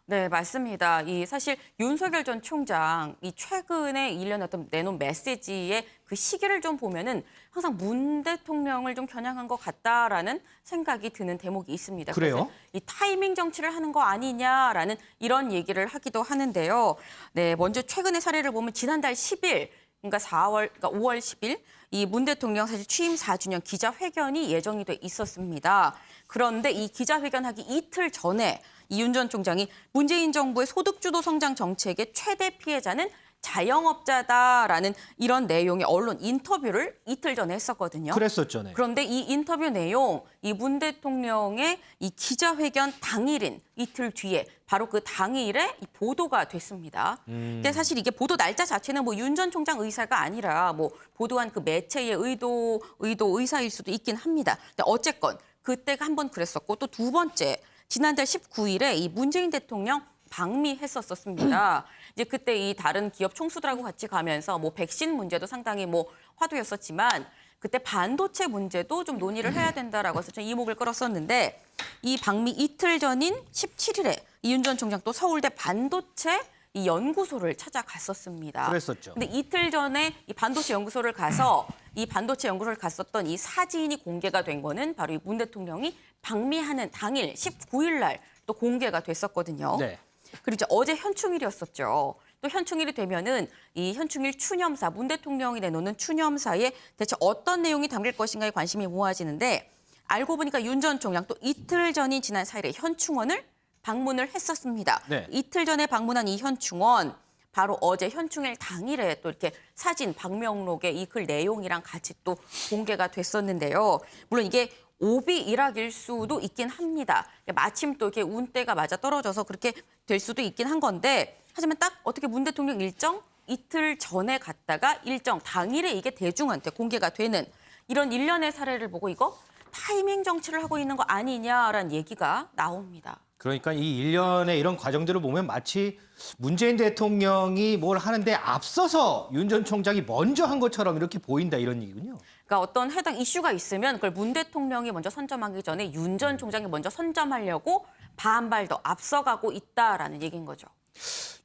네, 맞습니다. 이 사실 윤석열 전 총장 이 최근에 일련의 내놓은 메시지의 그 시기를 좀 보면은 항상 문 대통령을 좀 겨냥한 것 같다라는 생각이 드는 대목이 있습니다. 그래요? 그래서 이 타이밍 정치를 하는 거 아니냐라는 이런 얘기를 하기도 하는데요. 네, 먼저 최근의 사례를 보면 지난달 10일, 그러니까 5월 10일 이 문 대통령 사실 취임 4주년 기자회견이 예정이 돼 있었습니다. 그런데 이 기자회견하기 이틀 전에 이 윤 전 총장이 문재인 정부의 소득주도 성장 정책의 최대 피해자는 자영업자다라는 이런 내용의 언론 인터뷰를 이틀 전에 했었거든요. 그랬었죠. 네. 그런데 이 인터뷰 내용, 이 문 대통령의 이 기자회견 당일인 이틀 뒤에 바로 그 당일에 이 보도가 됐습니다. 근데 사실 이게 보도 날짜 자체는 뭐 윤 전 총장 의사가 아니라 뭐 보도한 그 매체의 의도 의사일 수도 있긴 합니다. 근데 어쨌건 그때가 한 번 그랬었고 또 두 번째 지난달 19일에 이 문재인 대통령 방미했었습니다. 이제 그때 이 다른 기업 총수들하고 같이 가면서 뭐 백신 문제도 상당히 뭐 화두였었지만 그때 반도체 문제도 좀 논의를 해야 된다라고 해서 좀 이목을 끌었었는데 이 방미 이틀 전인 17일에 이 윤 전 총장 또 서울대 반도체 이 연구소를 찾아갔었습니다. 그랬었죠. 근데 이틀 전에 이 반도체 연구소를 가서 이 반도체 연구소를 갔었던 이 사진이 공개가 된 거는 바로 이 문 대통령이 방미하는 당일 19일 날 또 공개가 됐었거든요. 네. 그리고 이제 어제 현충일이었었죠. 또 현충일이 되면은 이 현충일 추념사, 문 대통령이 내놓는 추념사에 대체 어떤 내용이 담길 것인가에 관심이 모아지는데 알고 보니까 윤 전 총장 또 이틀 전인 지난 4일에 현충원을 방문을 했었습니다. 네. 이틀 전에 방문한 이 현충원, 바로 어제 현충일 당일에 또 이렇게 사진, 방명록에 이 글 내용이랑 같이 또 공개가 됐었는데요. 물론 이게 오비 일학일 수도 있긴 합니다. 마침 또 이렇게 운때가 맞아 떨어져서 그렇게 될 수도 있긴 한 건데, 하지만 딱 어떻게 문 대통령 일정 이틀 전에 갔다가 일정 당일에 이게 대중한테 공개가 되는 이런 일련의 사례를 보고 이거 타이밍 정치를 하고 있는 거 아니냐라는 얘기가 나옵니다. 그러니까 이 일련의 이런 과정들을 보면 마치 문재인 대통령이 뭘 하는데 앞서서 윤 전 총장이 먼저 한 것처럼 이렇게 보인다 이런 얘기군요. 그러니까 어떤 해당 이슈가 있으면 그걸 문 대통령이 먼저 선점하기 전에 윤 전 총장이 먼저 선점하려고 반발 더 앞서가고 있다라는 얘기인 거죠.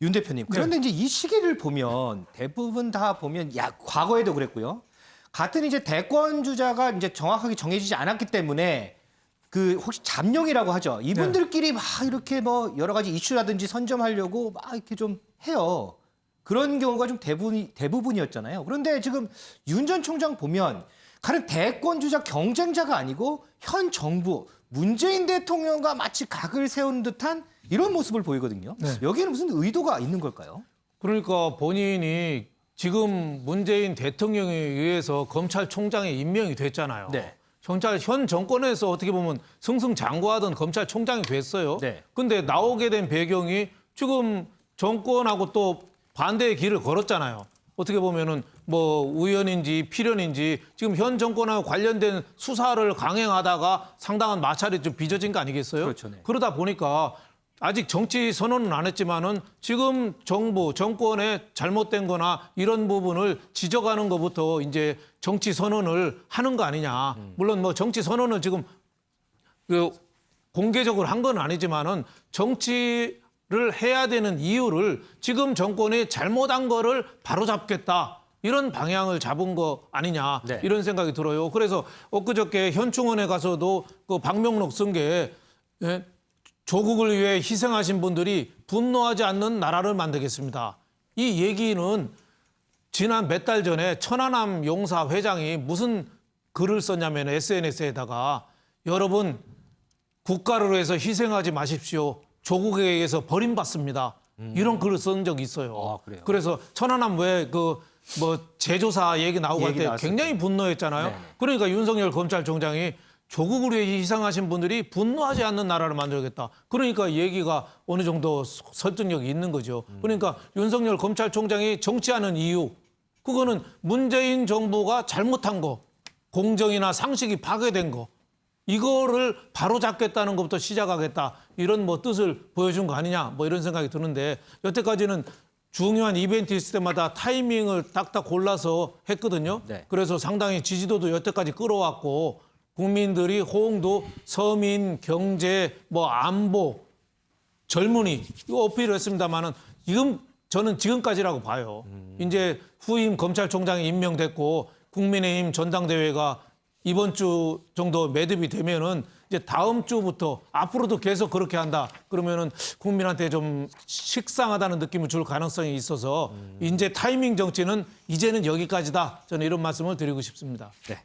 윤 대표님, 그런데 이제 이 시기를 보면 대부분 다 보면 과거에도 그랬고요. 같은 이제 대권 주자가 이제 정확하게 정해지지 않았기 때문에 그 혹시 잠룡이라고 하죠. 이분들끼리 막 이렇게 뭐 여러 가지 이슈라든지 선점하려고 막 이렇게 좀 해요. 그런 경우가 좀 대부분이었잖아요. 그런데 지금 윤 전 총장 보면 가령 대권 주자 경쟁자가 아니고 현 정부 문재인 대통령과 마치 각을 세우는 듯한 이런 모습을 보이거든요. 네. 여기에는 무슨 의도가 있는 걸까요? 그러니까 본인이 지금 문재인 대통령에 의해서 검찰총장에 임명이 됐잖아요. 네. 현 정권에서 어떻게 보면 승승장구하던 검찰총장이 됐어요. 네. 근데 나오게 된 배경이 지금 정권하고 또 반대의 길을 걸었잖아요. 어떻게 보면은 뭐 우연인지 필연인지 지금 현 정권하고 관련된 수사를 강행하다가 상당한 마찰이 좀 빚어진 거 아니겠어요? 그렇죠, 네. 그러다 보니까 아직 정치 선언은 안 했지만은 지금 정부, 정권의 잘못된 거나 이런 부분을 지적하는 것부터 이제 정치 선언을 하는 거 아니냐. 물론 뭐 정치 선언을 지금 그 공개적으로 한 건 아니지만은 정치를 해야 되는 이유를 지금 정권이 잘못한 거를 바로잡겠다. 이런 방향을 잡은 거 아니냐. 네. 이런 생각이 들어요. 그래서 엊그저께 현충원에 가서도 그 방명록 쓴 게 조국을 위해 희생하신 분들이 분노하지 않는 나라를 만들겠습니다. 이 얘기는 지난 몇 달 전에 천안함 용사 회장이 무슨 글을 썼냐면 SNS에다가 여러분 국가를 위해서 희생하지 마십시오. 조국에 의해서 버림받습니다. 이런 글을 쓴 적이 있어요. 아, 그래요? 그래서 천안함 왜 뭐 제조사 얘기 나오고 할 얘기 때 나왔을 굉장히 분노했잖아요. 네네. 그러니까 윤석열 검찰총장이 조국을 위해 희생하신 분들이 분노하지 않는 나라를 만들겠다. 그러니까 이 얘기가 어느 정도 설득력이 있는 거죠. 그러니까 윤석열 검찰총장이 정치하는 이유, 그거는 문재인 정부가 잘못한 거, 공정이나 상식이 파괴된 거, 이거를 바로잡겠다는 것부터 시작하겠다. 이런 뭐 뜻을 보여준 거 아니냐. 뭐 이런 생각이 드는데 여태까지는 중요한 이벤트 있을 때마다 타이밍을 딱딱 골라서 했거든요. 네. 그래서 상당히 지지도도 여태까지 끌어왔고 국민들이 호응도 서민, 경제, 뭐 안보, 젊은이 이거 어필을 했습니다만은 지금 저는 지금까지라고 봐요. 이제 후임 검찰총장이 임명됐고 국민의힘 전당대회가 이번 주 정도 매듭이 되면은 이제 다음 주부터 앞으로도 계속 그렇게 한다. 그러면은 국민한테 좀 식상하다는 느낌을 줄 가능성이 있어서 이제 타이밍 정치는 이제는 여기까지다. 저는 이런 말씀을 드리고 싶습니다. 네.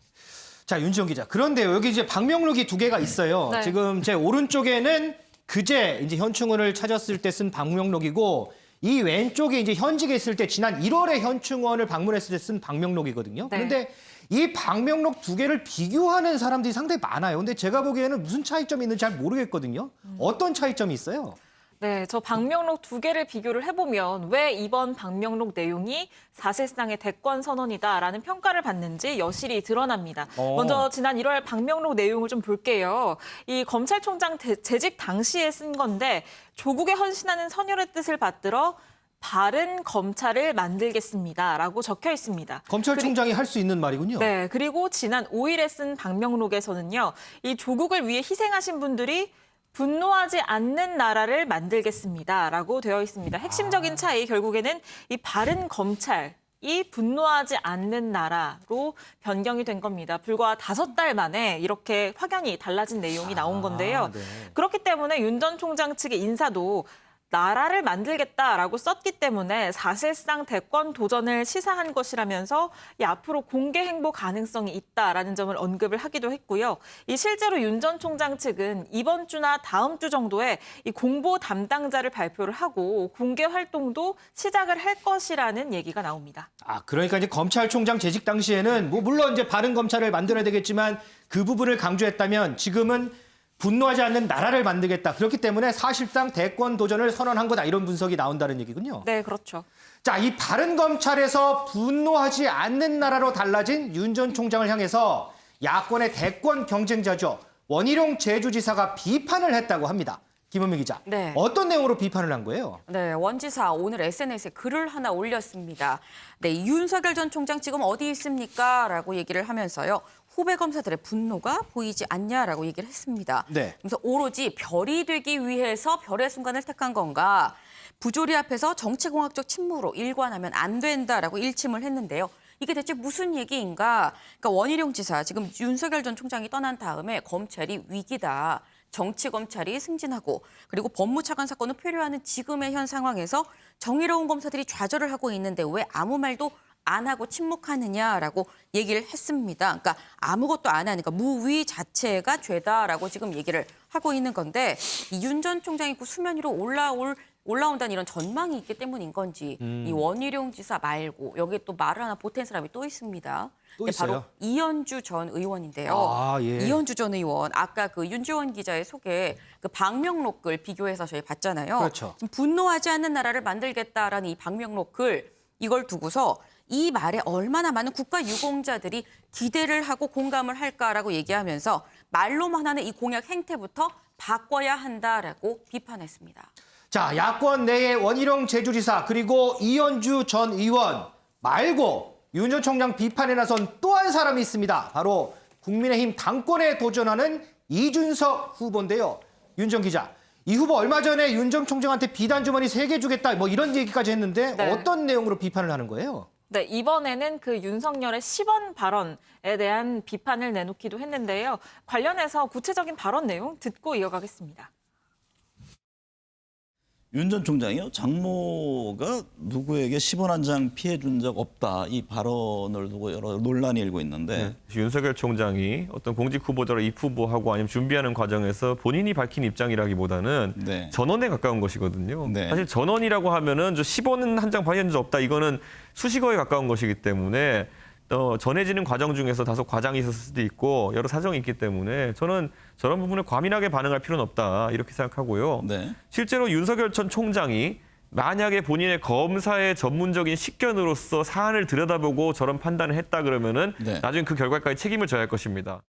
자, 윤지영 기자. 그런데요, 여기 이제 방명록이 2개가 있어요. 네. 지금 제 오른쪽에는 그제 이제 현충원을 찾았을 때 쓴 방명록이고 이 왼쪽에 이제 현직에 있을 때 지난 1월에 현충원을 방문했을 때 쓴 방명록이거든요. 네. 그런데 이 방명록 2개를 비교하는 사람들이 상당히 많아요. 근데 제가 보기에는 무슨 차이점이 있는지 잘 모르겠거든요. 어떤 차이점이 있어요? 네, 저 방명록 2개를 비교를 해보면 왜 이번 방명록 내용이 사실상의 대권 선언이다라는 평가를 받는지 여실히 드러납니다. 먼저 지난 1월 방명록 내용을 좀 볼게요. 이 검찰총장 재직 당시에 쓴 건데 조국에 헌신하는 선열의 뜻을 받들어 바른 검찰을 만들겠습니다라고 적혀 있습니다. 검찰총장이 할 수 있는 말이군요. 네, 그리고 지난 5일에 쓴 방명록에서는요. 이 조국을 위해 희생하신 분들이 분노하지 않는 나라를 만들겠습니다라고 되어 있습니다. 핵심적인 차이 결국에는 이 바른 검찰 이 분노하지 않는 나라로 변경이 된 겁니다. 불과 5달 만에 이렇게 확연히 달라진 내용이 나온 건데요. 네. 그렇기 때문에 윤 전 총장 측의 인사도 나라를 만들겠다라고 썼기 때문에 사실상 대권 도전을 시사한 것이라면서 이 앞으로 공개 행보 가능성이 있다라는 점을 언급을 하기도 했고요. 이 실제로 윤 전 총장 측은 이번 주나 다음 주 정도에 이 공보 담당자를 발표를 하고 공개 활동도 시작을 할 것이라는 얘기가 나옵니다. 그러니까 이제 검찰총장 재직 당시에는 뭐 물론 이제 바른 검찰을 만들어야 되겠지만 그 부분을 강조했다면 지금은 분노하지 않는 나라를 만들겠다. 그렇기 때문에 사실상 대권 도전을 선언한 거다. 이런 분석이 나온다는 얘기군요. 네, 그렇죠. 자, 이 바른 검찰에서 분노하지 않는 나라로 달라진 윤 전 총장을 향해서 야권의 대권 경쟁자죠. 원희룡 제주지사가 비판을 했다고 합니다. 김은미 기자. 네. 어떤 내용으로 비판을 한 거예요? 네, 원 지사 오늘 SNS에 글을 하나 올렸습니다. 네, 윤석열 전 총장 지금 어디 있습니까? 라고 얘기를 하면서요. 후배 검사들의 분노가 보이지 않냐라고 얘기를 했습니다. 네. 그래서 오로지 별이 되기 위해서 별의 순간을 택한 건가? 부조리 앞에서 정치공학적 침무로 일관하면 안 된다라고 일침을 했는데요. 이게 대체 무슨 얘기인가? 그러니까 원희룡 지사, 지금 윤석열 전 총장이 떠난 다음에 검찰이 위기다. 정치검찰이 승진하고 그리고 법무차관 사건을 표류하는 지금의 현 상황에서 정의로운 검사들이 좌절을 하고 있는데 왜 아무 말도 안 하고 침묵하느냐라고 얘기를 했습니다. 그러니까 아무것도 안 하니까 무위 자체가 죄다라고 지금 얘기를 하고 있는 건데 이 윤 전 총장이 그 수면 위로 올라온다는 이런 전망이 있기 때문인 건지 이 원희룡 지사 말고 여기 또 말을 하나 보탠 사람이 또 있습니다. 또 있어요? 바로 이현주 전 의원인데요. 예. 이현주 전 의원 아까 그 윤지원 기자의 소개 그 방명록 글 비교해서 저희 봤잖아요. 그렇죠. 지금 분노하지 않는 나라를 만들겠다라는 이 방명록 글 이걸 두고서 이 말에 얼마나 많은 국가 유공자들이 기대를 하고 공감을 할까라고 얘기하면서 말로만 하는 이 공약 행태부터 바꿔야 한다라고 비판했습니다. 자, 야권 내의 원희룡 제주지사 그리고 이현주 전 의원 말고 윤 전 총장 비판에 나선 또 한 사람이 있습니다. 바로 국민의힘 당권에 도전하는 이준석 후보인데요. 윤 전 기자, 이 후보 얼마 전에 윤 전 총장한테 비단 주머니 3개 주겠다 뭐 이런 얘기까지 했는데 네. 어떤 내용으로 비판을 하는 거예요? 네, 이번에는 그 윤석열의 10원 발언에 대한 비판을 내놓기도 했는데요. 관련해서 구체적인 발언 내용 듣고 이어가겠습니다. 윤 전 총장이요. 장모가 누구에게 10원 한 장 피해 준 적 없다. 이 발언을 두고 여러 논란이 일고 있는데. 윤석열 총장이 어떤 공직 후보자로 입후보하고 아니면 준비하는 과정에서 본인이 밝힌 입장이라기보다는 네. 전언에 가까운 것이거든요. 네. 사실 전언이라고 하면은 10원은 한 장 발행한 적 없다. 이거는 수식어에 가까운 것이기 때문에 전해지는 과정 중에서 다소 과장이 있었을 수도 있고 여러 사정이 있기 때문에 저는 저런 부분에 과민하게 반응할 필요는 없다 이렇게 생각하고요. 네. 실제로 윤석열 전 총장이 만약에 본인의 검사의 전문적인 식견으로서 사안을 들여다보고 저런 판단을 했다 그러면은 네. 나중에 그 결과까지 책임을 져야 할 것입니다.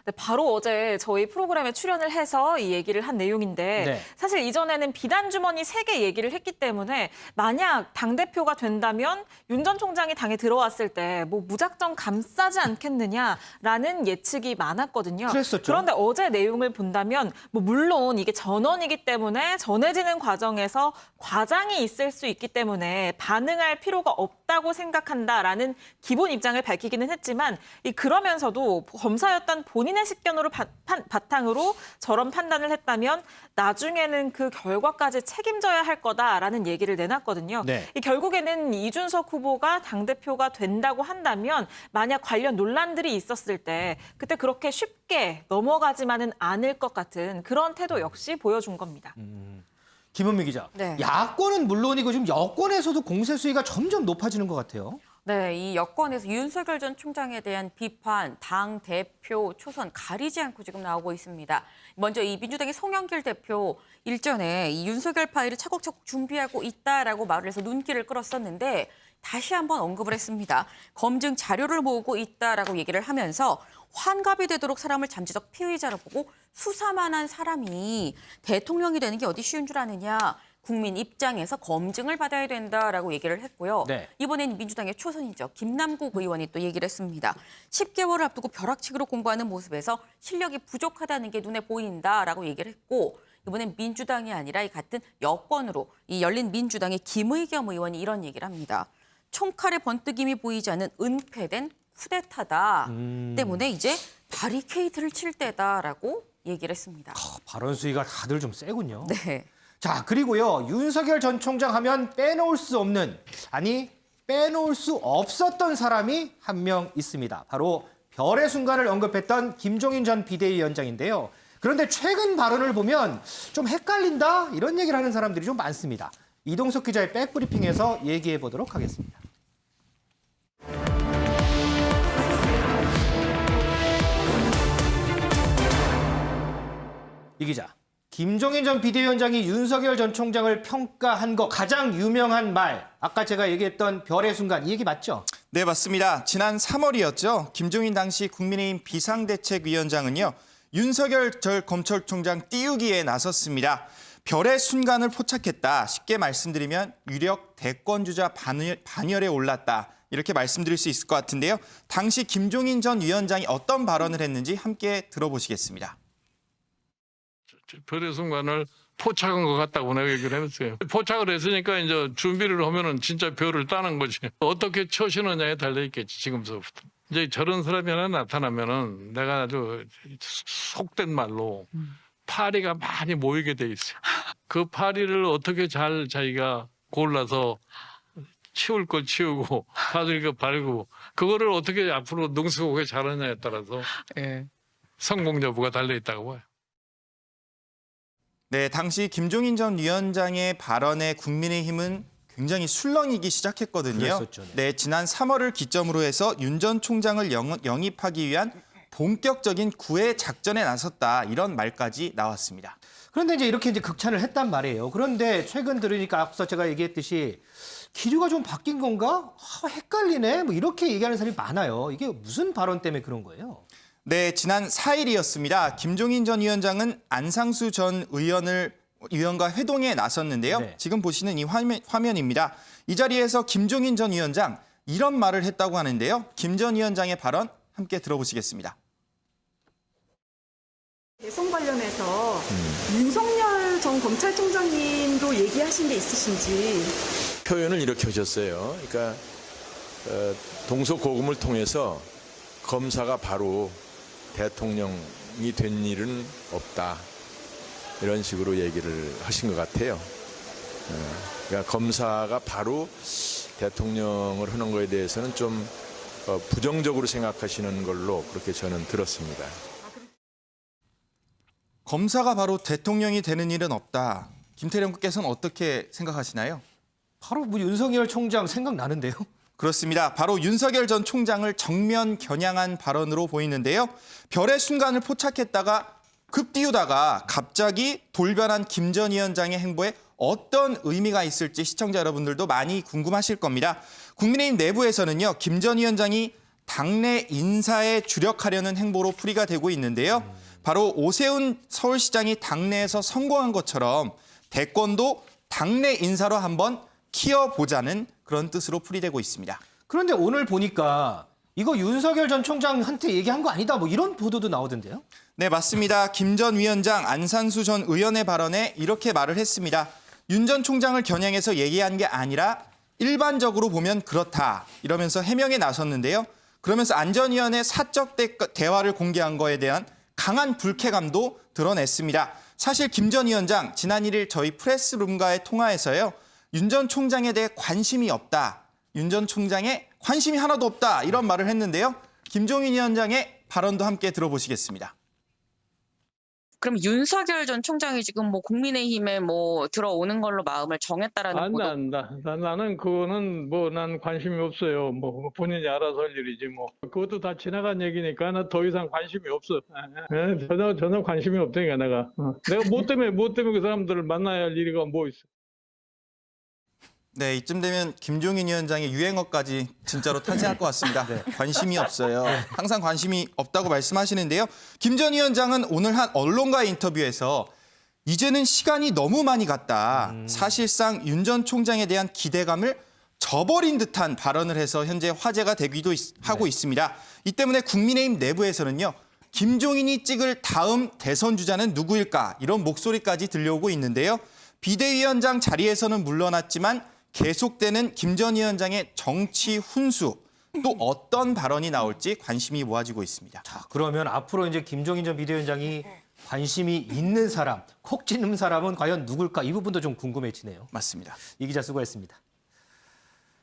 네, 바로 어제 저희 프로그램에 출연을 해서 이 얘기를 한 내용인데 네. 사실 이전에는 비단 주머니 3개 얘기를 했기 때문에 만약 당대표가 된다면 윤 전 총장이 당에 들어왔을 때 뭐 무작정 감싸지 않겠느냐라는 예측이 많았거든요. 그랬었죠. 그런데 어제 내용을 본다면 뭐 물론 이게 전원이기 때문에 전해지는 과정에서 과장이 있을 수 있기 때문에 반응할 필요가 없다고 생각한다라는 기본 입장을 밝히기는 했지만 그러면서도 검사였던 본인의 식견으로 바탕으로 저런 판단을 했다면 나중에는 그 결과까지 책임져야 할 거다라는 얘기를 내놨거든요. 네. 결국에는 이준석 후보가 당대표가 된다고 한다면 만약 관련 논란들이 있었을 때 그때 그렇게 쉽게 넘어가지만은 않을 것 같은 그런 태도 역시 보여준 겁니다. 김은미 기자, 네. 야권은 물론이고 지금 여권에서도 공세 수위가 점점 높아지는 것 같아요. 네, 이 여권에서 윤석열 전 총장에 대한 비판, 당 대표 초선 가리지 않고 지금 나오고 있습니다. 먼저 이 민주당의 송영길 대표 일전에 이 윤석열 파일을 차곡차곡 준비하고 있다라고 말을 해서 눈길을 끌었었는데 다시 한번 언급을 했습니다. 검증 자료를 모으고 있다라고 얘기를 하면서 환갑이 되도록 사람을 잠재적 피의자로 보고 수사만 한 사람이 대통령이 되는 게 어디 쉬운 줄 아느냐. 국민 입장에서 검증을 받아야 된다라고 얘기를 했고요. 네. 이번엔 민주당의 초선이죠. 김남국 의원이 또 얘기를 했습니다. 10개월을 앞두고 벼락치기로 공부하는 모습에서 실력이 부족하다는 게 눈에 보인다라고 얘기를 했고 이번엔 민주당이 아니라 이 같은 여권으로 이 열린 민주당의 김의겸 의원이 이런 얘기를 합니다. 총칼의 번뜩임이 보이지 않는 은폐된 쿠데타다 때문에 이제 바리케이트를 칠 때다라고 얘기를 했습니다. 발언 수위가 다들 좀 세군요. 네. 자, 그리고요. 윤석열 전 총장 하면 빼놓을 수 없는, 아니 빼놓을 수 없었던 사람이 한 명 있습니다. 바로 별의 순간을 언급했던 김종인 전 비대위원장인데요. 그런데 최근 발언을 보면 좀 헷갈린다 이런 얘기를 하는 사람들이 좀 많습니다. 이동석 기자의 백브리핑에서 얘기해 보도록 하겠습니다. 이 기자, 김종인 전 비대위원장이 윤석열 전 총장을 평가한 거 가장 유명한 말, 아까 제가 얘기했던 별의 순간, 이 얘기 맞죠? 네, 맞습니다. 지난 3월이었죠. 김종인 당시 국민의힘 비상대책위원장은요. 윤석열 전 검찰총장 띄우기에 나섰습니다. 별의 순간을 포착했다. 쉽게 말씀드리면 유력 대권주자 반열에 올랐다. 이렇게 말씀드릴 수 있을 것 같은데요. 당시 김종인 전 위원장이 어떤 발언을 했는지 함께 들어보시겠습니다. 별의 순간을 포착한 것 같다고 내가 얘기를 했어요. 포착을 했으니까 이제 준비를 하면은 진짜 별을 따는 거지. 어떻게 쳐시느냐에 달려있겠지, 지금서부터. 이제 저런 사람이 하나 나타나면은 내가 아주 속된 말로 파리가 많이 모이게 돼 있어요. 그 파리를 어떻게 잘 자기가 골라서 치울 걸 치우고 받을 거 바르고 그거를 어떻게 앞으로 능숙하게 잘하냐에 따라서 성공 여부가 달려있다고 봐요. 네, 당시 김종인 전 위원장의 발언에 국민의힘은 굉장히 술렁이기 시작했거든요. 그랬었죠, 네, 지난 3월을 기점으로 해서 윤 전 총장을 영입하기 위한 본격적인 구애 작전에 나섰다. 이런 말까지 나왔습니다. 그런데 이제 극찬을 했단 말이에요. 그런데 최근 들으니까 앞서 제가 얘기했듯이 기류가 좀 바뀐 건가? 헷갈리네. 뭐 이렇게 얘기하는 사람이 많아요. 이게 무슨 발언 때문에 그런 거예요? 네, 지난 4일이었습니다. 김종인 전 위원장은 안상수 전 의원과 회동에 나섰는데요. 네. 지금 보시는 이 화면입니다. 이 자리에서 김종인 전 위원장 이런 말을 했다고 하는데요. 김 전 위원장의 발언 함께 들어보시겠습니다. 대선 관련해서 윤석열 전 검찰총장님도 얘기하신 게 있으신지. 표현을 이렇게 하셨어요. 그러니까 동서고금을 통해서 검사가 바로 대통령이 된 일은 없다. 이런 식으로 얘기를 하신 것 같아요. 그러니까 검사가 바로 대통령을 하는 거에 대해서는 좀 부정적으로 생각하시는 걸로 그렇게 저는 들었습니다. 검사가 바로 대통령이 되는 일은 없다. 김태령 국께서는 어떻게 생각하시나요? 바로 윤석열 총장 생각나는데요. 그렇습니다. 바로 윤석열 전 총장을 정면 겨냥한 발언으로 보이는데요. 별의 순간을 포착했다가 급 띄우다가 갑자기 돌변한 김 전 위원장의 행보에 어떤 의미가 있을지 시청자 여러분들도 많이 궁금하실 겁니다. 국민의힘 내부에서는요. 김 전 위원장이 당내 인사에 주력하려는 행보로 풀이가 되고 있는데요. 바로 오세훈 서울시장이 당내에서 성공한 것처럼 대권도 당내 인사로 한번 키워보자는 그런 뜻으로 풀이되고 있습니다. 그런데 오늘 보니까 이거 윤석열 전 총장한테 얘기한 거 아니다. 뭐 이런 보도도 나오던데요. 네, 맞습니다. 김 전 위원장, 안상수 전 의원의 발언에 이렇게 말을 했습니다. 윤 전 총장을 겨냥해서 얘기한 게 아니라 일반적으로 보면 그렇다. 이러면서 해명에 나섰는데요. 그러면서 안전위원회 사적 대화를 공개한 거에 대한 강한 불쾌감도 드러냈습니다. 사실 김 전 위원장 지난 1일 저희 프레스룸과의 통화에서요. 윤 전 총장에 대해 관심이 없다. 윤 전 총장에 관심이 하나도 없다. 이런 말을 했는데요. 김종인 위원장의 발언도 함께 들어보시겠습니다. 그럼 윤석열 전 총장이 지금 뭐 국민의힘에 뭐 들어오는 걸로 마음을 정했다라는 보도. 나는 그거는 뭐 난 관심이 없어요. 뭐 본인이 알아서 할 일이지 뭐. 그것도 다 지나간 얘기니까 나 더 이상 관심이 없어. 전혀 관심이 없다니까 내가. 내가 뭐 때문에 그 사람들을 만나야 할 일이가 뭐 있어. 네, 이쯤 되면 김종인 위원장의 유행어까지 진짜로 탄생할 것 같습니다. 관심이 없어요. 항상 관심이 없다고 말씀하시는데요. 김 전 위원장은 오늘 한 언론과의 인터뷰에서 이제는 시간이 너무 많이 갔다. 사실상 윤 전 총장에 대한 기대감을 저버린 듯한 발언을 해서 현재 화제가 되기도 하고 있습니다. 이 때문에 국민의힘 내부에서는요. 김종인이 찍을 다음 대선 주자는 누구일까? 이런 목소리까지 들려오고 있는데요. 비대위원장 자리에서는 물러났지만 계속되는 김 전 위원장의 정치 훈수, 또 어떤 발언이 나올지 관심이 모아지고 있습니다. 자, 그러면 앞으로 이제 김종인 전 비대위원장이 관심이 있는 사람, 콕 찌는 사람은 과연 누굴까? 이 부분도 좀 궁금해지네요. 맞습니다. 이 기자 수고했습니다.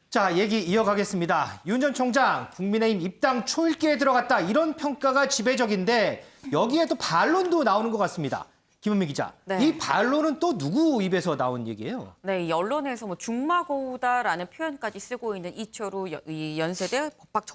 자, 얘기 이어가겠습니다. 윤 전 총장, 국민의힘 입당 초읽기에 들어갔다. 이런 평가가 지배적인데 여기에 또 반론도 나오는 것 같습니다. 김은미 기자, 네. 이 반론은 또 누구 입에서 나온 얘기예요? 네, 이 언론에서 뭐 중마고우다라는 표현까지 쓰고 있는 이철우 이 연세대 법학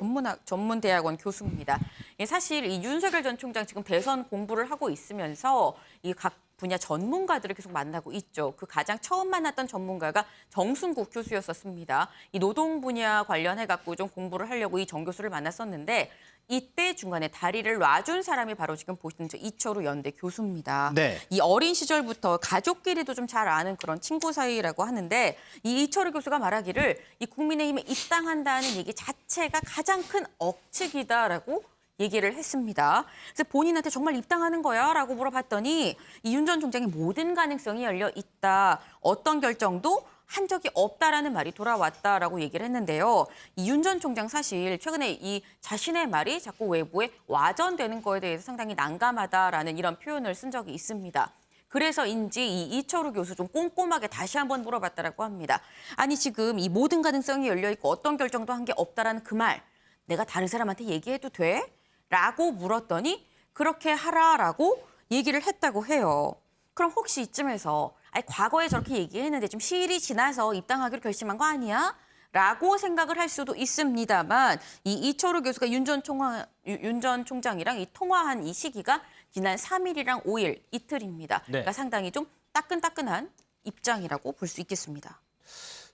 전문대학원 교수입니다. 사실 이 윤석열 전 총장 지금 대선 공부를 하고 있으면서 이 각 분야 전문가들을 계속 만나고 있죠. 그 가장 처음 만났던 전문가가 정순국 교수였었습니다. 이 노동 분야 관련해갖고 좀 공부를 하려고 이 정 교수를 만났었는데 이때 중간에 다리를 놔준 사람이 바로 지금 보시는 저 이철우 연대 교수입니다. 네. 이 어린 시절부터 가족끼리도 좀 잘 아는 그런 친구 사이라고 하는데 이 이철우 교수가 말하기를 이 국민의힘에 입당한다는 얘기 자체가 가장 큰 억측이다라고 얘기를 했습니다. 그래서 본인한테 정말 입당하는 거야? 라고 물어봤더니 이 윤 전 총장이 모든 가능성이 열려 있다. 어떤 결정도 한 적이 없다라는 말이 돌아왔다라고 얘기를 했는데요. 이 윤 전 총장 사실 최근에 이 자신의 말이 자꾸 외부에 와전되는 거에 대해서 상당히 난감하다라는 이런 표현을 쓴 적이 있습니다. 그래서인지 이 이철우 교수 좀 꼼꼼하게 다시 한번 물어봤다라고 합니다. 아니 지금 이 모든 가능성이 열려 있고 어떤 결정도 한 게 없다라는 그 말 내가 다른 사람한테 얘기해도 돼? 라고 물었더니 그렇게 하라라고 얘기를 했다고 해요. 그럼 혹시 이쯤에서 아니, 과거에 저렇게 얘기했는데 좀 시일이 지나서 입당하기로 결심한 거 아니야? 라고 생각을 할 수도 있습니다만 이 이철우 교수가 윤 전 총장이랑 이 통화한 이 시기가 지난 3일이랑 5일 이틀입니다. 네. 그러니까 상당히 좀 따끈따끈한 입장이라고 볼 수 있겠습니다.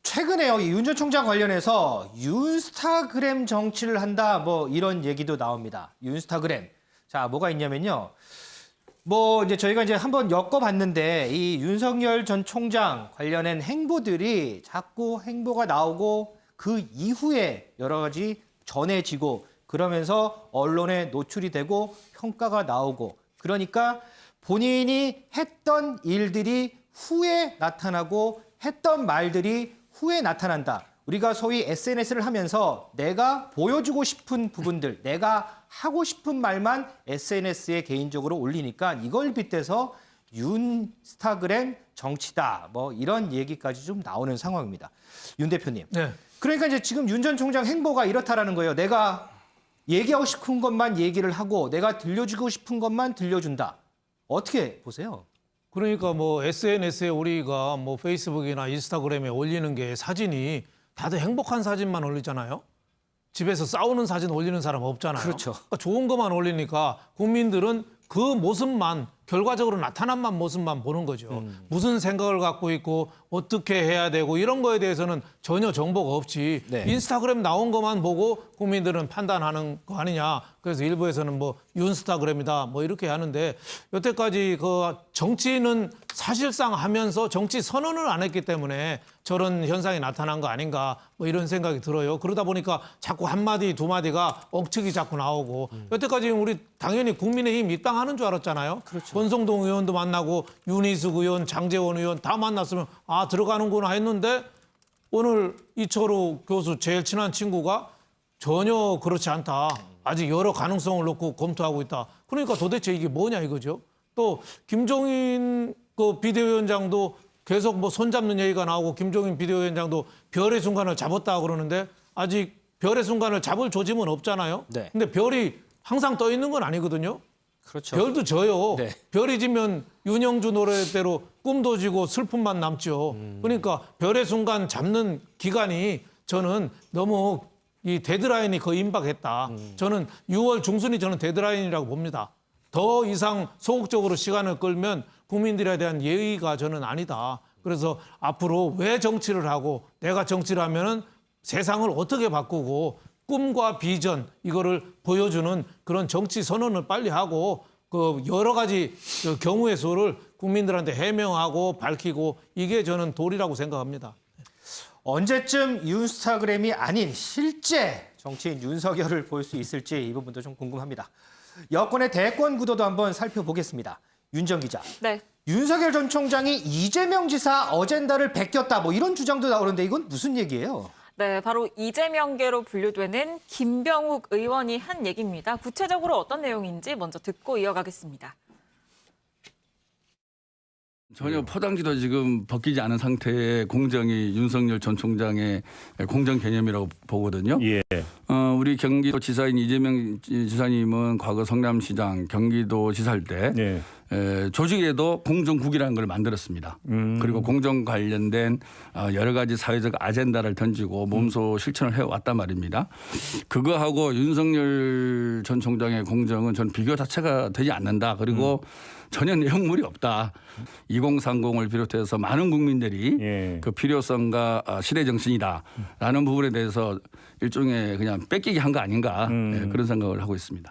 최근에요, 이 윤 전 총장 관련해서 윤스타그램 정치를 한다, 뭐 이런 얘기도 나옵니다. 윤스타그램. 자, 뭐가 있냐면요. 뭐 이제 저희가 이제 한번 엮어봤는데 이 윤석열 전 총장 관련된 행보들이 자꾸 행보가 나오고 그 이후에 여러 가지 전해지고 그러면서 언론에 노출이 되고 평가가 나오고 그러니까 본인이 했던 일들이 후에 나타나고 했던 말들이 후에 나타난다. 우리가 소위 SNS를 하면서 내가 보여주고 싶은 부분들, 내가 하고 싶은 말만 SNS에 개인적으로 올리니까 이걸 빗대서 윤스타그램 정치다. 뭐 이런 얘기까지 좀 나오는 상황입니다. 윤 대표님. 네. 그러니까 이제 지금 윤 전 총장 행보가 이렇다라는 거예요. 내가 얘기하고 싶은 것만 얘기를 하고 내가 들려주고 싶은 것만 들려준다. 어떻게 보세요? 그러니까 뭐 SNS에 우리가 뭐 페이스북이나 인스타그램에 올리는 게 사진이 다들 행복한 사진만 올리잖아요. 집에서 싸우는 사진 올리는 사람 없잖아요. 그렇죠. 그러니까 좋은 것만 올리니까 국민들은 그 모습만 결과적으로 나타난 모습만 보는 거죠. 무슨 생각을 갖고 있고 어떻게 해야 되고 이런 거에 대해서는 전혀 정보가 없이 네. 인스타그램 나온 것만 보고 국민들은 판단하는 거 아니냐. 그래서 일부에서는 뭐 윤스타그램이다 뭐 이렇게 하는데 여태까지 그 정치는 사실상 하면서 정치 선언을 안 했기 때문에 저런 현상이 나타난 거 아닌가 뭐 이런 생각이 들어요. 그러다 보니까 자꾸 한마디 두 마디가 억측이 자꾸 나오고 여태까지 우리 당연히 국민의힘 입당하는 줄 알았잖아요. 그렇죠. 권성동 의원도 만나고 윤희숙 의원, 장제원 의원 다 만났으면 아 들어가는구나 했는데 오늘 이철우 교수 제일 친한 친구가 전혀 그렇지 않다. 아직 여러 가능성을 놓고 검토하고 있다. 그러니까 도대체 이게 뭐냐 이거죠. 또 김종인 그 비대위원장도 계속 뭐 손잡는 얘기가 나오고 김종인 비대위원장도 별의 순간을 잡았다 그러는데 아직 별의 순간을 잡을 조짐은 없잖아요. 네. 근데 별이 항상 떠 있는 건 아니거든요. 그렇죠. 별도 져요. 네. 별이 지면 윤영주 노래대로 꿈도 지고 슬픔만 남죠. 그러니까 별의 순간 잡는 기간이 저는 너무 이 데드라인이 거의 임박했다. 저는 6월 중순이 저는 데드라인이라고 봅니다. 더 이상 소극적으로 시간을 끌면 국민들에 대한 예의가 저는 아니다. 그래서 앞으로 왜 정치를 하고 내가 정치를 하면은 세상을 어떻게 바꾸고 꿈과 비전 이거를 보여주는 그런 정치 선언을 빨리 하고 그 여러 가지 그 경우의 수를 국민들한테 해명하고 밝히고 이게 저는 도리라고 생각합니다. 언제쯤 윤스타그램이 아닌 실제 정치인 윤석열을 볼 수 있을지 이 부분도 좀 궁금합니다. 여권의 대권 구도도 한번 살펴보겠습니다. 윤정 기자. 네. 윤석열 전 총장이 이재명 지사 어젠다를 베꼈다 뭐 이런 주장도 나오는데 이건 무슨 얘기예요? 네, 바로 이재명계로 분류되는 김병욱 의원이 한 얘기입니다. 구체적으로 어떤 내용인지 먼저 듣고 이어가겠습니다. 전혀 포장지도 지금 벗기지 않은 상태의 공정이 윤석열 전 총장의 공정 개념이라고 보거든요. 예. 우리 경기도지사인 이재명 지사님은 과거 성남시장, 경기도지사일 때 조직에도 공정국이라는 걸 만들었습니다. 그리고 공정 관련된 여러 가지 사회적 아젠다를 던지고 몸소 실천을 해왔단 말입니다. 그거하고 윤석열 전 총장의 공정은 전 비교 자체가 되지 않는다. 그리고 전혀 내용물이 없다. 2030을 비롯해서 많은 국민들이 그 필요성과 시대 정신이다라는 부분에 대해서 일종의 그냥 뺏기기 한 거 아닌가 그런 생각을 하고 있습니다.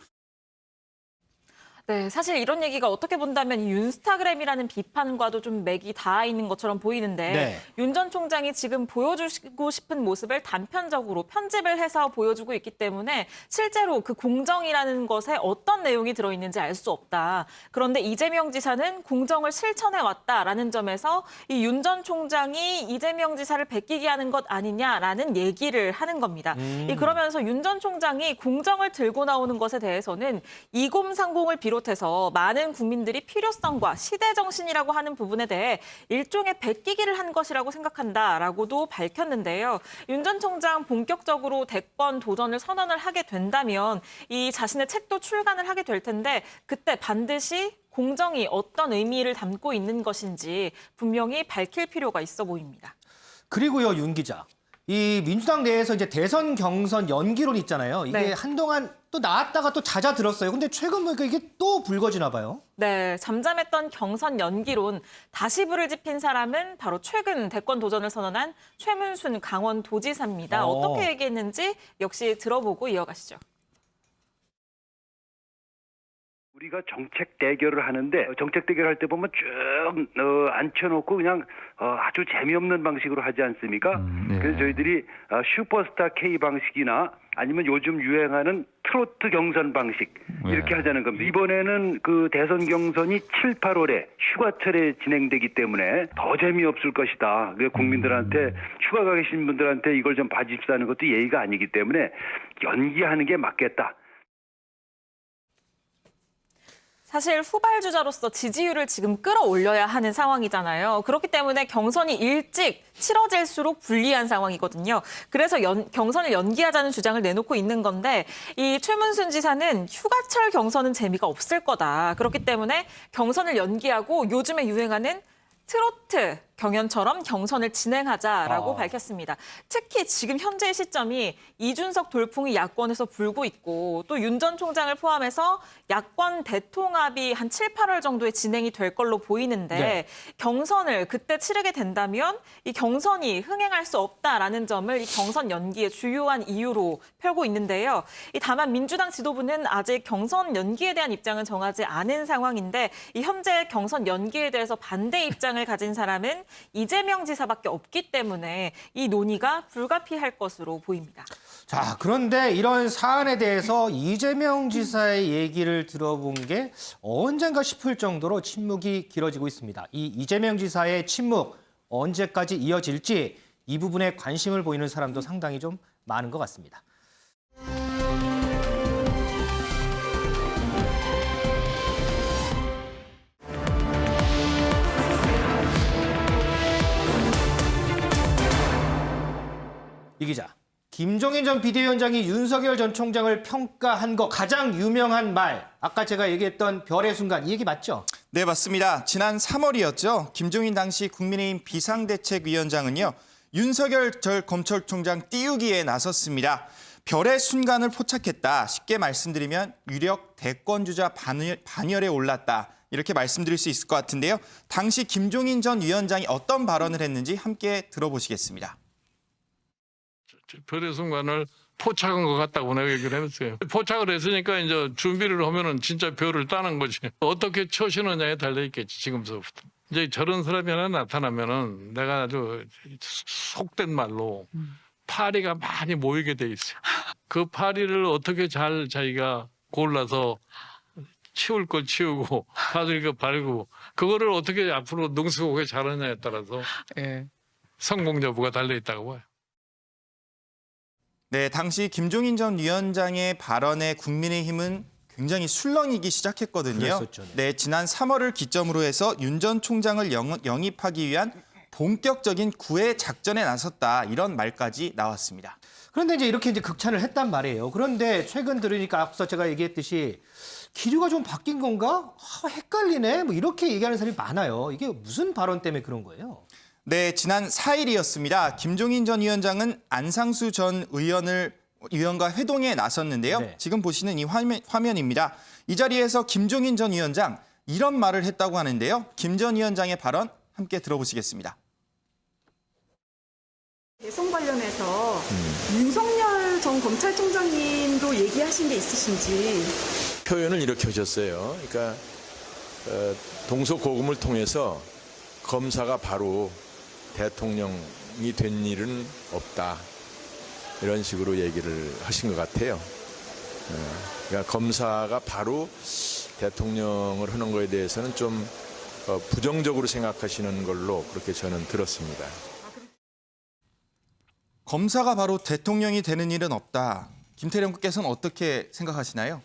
네, 사실 이런 얘기가 어떻게 본다면 이 윤스타그램이라는 비판과도 좀 맥이 닿아 있는 것처럼 보이는데 네. 윤 전 총장이 지금 보여주고 싶은 모습을 단편적으로 편집을 해서 보여주고 있기 때문에 실제로 그 공정이라는 것에 어떤 내용이 들어있는지 알 수 없다. 그런데 이재명 지사는 공정을 실천해 왔다라는 점에서 이 윤 전 총장이 이재명 지사를 베끼게 하는 것 아니냐라는 얘기를 하는 겁니다. 그러면서 윤 전 총장이 공정을 들고 나오는 것에 대해서는 2030을 비롯해서 많은 국민들이 필요성과 시대 정신이라고 하는 부분에 대해 일종의 베끼기를 한 것이라고 생각한다라고도 밝혔는데요. 윤 전 총장 본격적으로 대권 도전을 선언을 하게 된다면 이 자신의 책도 출간을 하게 될 텐데 그때 반드시 공정이 어떤 의미를 담고 있는 것인지 분명히 밝힐 필요가 있어 보입니다. 그리고요, 윤 기자. 이 민주당 내에서 이제 대선 경선 연기론 있잖아요. 이게 네. 한동안 또 나왔다가 또 잦아들었어요. 근데 최근 보니까 이게 또 불거지나 봐요. 네, 잠잠했던 경선 연기론 다시 불을 지핀 사람은 바로 최근 대권 도전을 선언한 최문순 강원도지사입니다. 어떻게 얘기했는지 역시 들어보고 이어가시죠. 우리가 정책 대결을 하는데 정책 대결할 때 보면 쭉 앉혀놓고 그냥 아주 재미없는 방식으로 하지 않습니까? 그래서 저희들이 슈퍼스타 K 방식이나 아니면 요즘 유행하는 트로트 경선 방식 이렇게 하자는 겁니다. 이번에는 그 대선 경선이 7, 8월에 휴가철에 진행되기 때문에 더 재미없을 것이다. 국민들한테 휴가 계신 분들한테 이걸 좀 봐주십사는 것도 예의가 아니기 때문에 연기하는 게 맞겠다. 사실 후발주자로서 지지율을 지금 끌어올려야 하는 상황이잖아요. 그렇기 때문에 경선이 일찍 치러질수록 불리한 상황이거든요. 그래서 경선을 연기하자는 주장을 내놓고 있는 건데 이 최문순 지사는 휴가철 경선은 재미가 없을 거다. 그렇기 때문에 경선을 연기하고 요즘에 유행하는 트로트 경연처럼 경선을 진행하자라고 밝혔습니다. 특히 지금 현재의 시점이 이준석 돌풍이 야권에서 불고 있고 또 윤 전 총장을 포함해서 야권 대통합이 한 7, 8월 정도에 진행이 될 걸로 보이는데 경선을 그때 치르게 된다면 이 경선이 흥행할 수 없다라는 점을 이 경선 연기의 주요한 이유로 펴고 있는데요. 다만 민주당 지도부는 아직 경선 연기에 대한 입장은 정하지 않은 상황인데 이 현재 경선 연기에 대해서 반대 입장을 가진 사람은 이재명 지사밖에 없기 때문에 이 논의가 불가피할 것으로 보입니다. 자, 그런데 이런 사안에 대해서 이재명 지사의 얘기를 들어본 게 언젠가 싶을 정도로 침묵이 길어지고 있습니다. 이 이재명 지사의 침묵 언제까지 이어질지 이 부분에 관심을 보이는 사람도 상당히 좀 많은 것 같습니다. 이 기자, 김종인 전 비대위원장이 윤석열 전 총장을 평가한 거 가장 유명한 말, 아까 제가 얘기했던 별의 순간, 이 얘기 맞죠? 네, 맞습니다. 지난 3월이었죠. 김종인 당시 국민의힘 비상대책위원장은요. 윤석열 전 검찰총장 띄우기에 나섰습니다. 별의 순간을 포착했다. 쉽게 말씀드리면 유력 대권주자 반열에 올랐다. 이렇게 말씀드릴 수 있을 것 같은데요. 당시 김종인 전 위원장이 어떤 발언을 했는지 함께 들어보시겠습니다. 별의 순간을 포착한 것 같다고 내가 얘기를 했어요. 포착을 했으니까 이제 준비를 하면은 진짜 별을 따는 거지. 어떻게 쳐시느냐에 달려 있겠지, 지금서부터. 이제 저런 사람이 하나 나타나면은 내가 아주 속된 말로 파리가 많이 모이게 돼 있어요. 그 파리를 어떻게 잘 자기가 골라서 치울 걸 치우고 바를 거 바르고 그거를 어떻게 앞으로 능숙하게 잘하냐에 따라서 성공 여부가 달려 있다고 봐요. 네, 당시 김종인 전 위원장의 발언에 국민의힘은 굉장히 술렁이기 시작했거든요. 그랬었죠, 네, 지난 3월을 기점으로 해서 윤 전 총장을 영입하기 위한 본격적인 구애 작전에 나섰다 이런 말까지 나왔습니다. 그런데 이렇게 극찬을 했단 말이에요. 그런데 최근 들으니까 앞서 제가 얘기했듯이 기류가 좀 바뀐 건가? 헷갈리네. 뭐 이렇게 얘기하는 사람이 많아요. 이게 무슨 발언 때문에 그런 거예요? 네, 지난 4일이었습니다. 김종인 전 위원장은 안상수 전 의원과 회동에 나섰는데요. 네. 지금 보시는 이 화면입니다. 이 자리에서 김종인 전 위원장 이런 말을 했다고 하는데요. 김 전 위원장의 발언 함께 들어보시겠습니다. 대선 관련해서 윤석열 전 검찰총장님도 얘기하신 게 있으신지. 표현을 이렇게 하셨어요. 그러니까 동서고금을 통해서 검사가 바로 대통령이 된 일은 없다. 이런 식으로 얘기를 하신 것 같아요. 그러니까 검사가 바로 대통령을 하는 거에 대해서는 좀 부정적으로 생각하시는 걸로 그렇게 저는 들었습니다. 검사가 바로 대통령이 되는 일은 없다. 김태령 국께서는 어떻게 생각하시나요?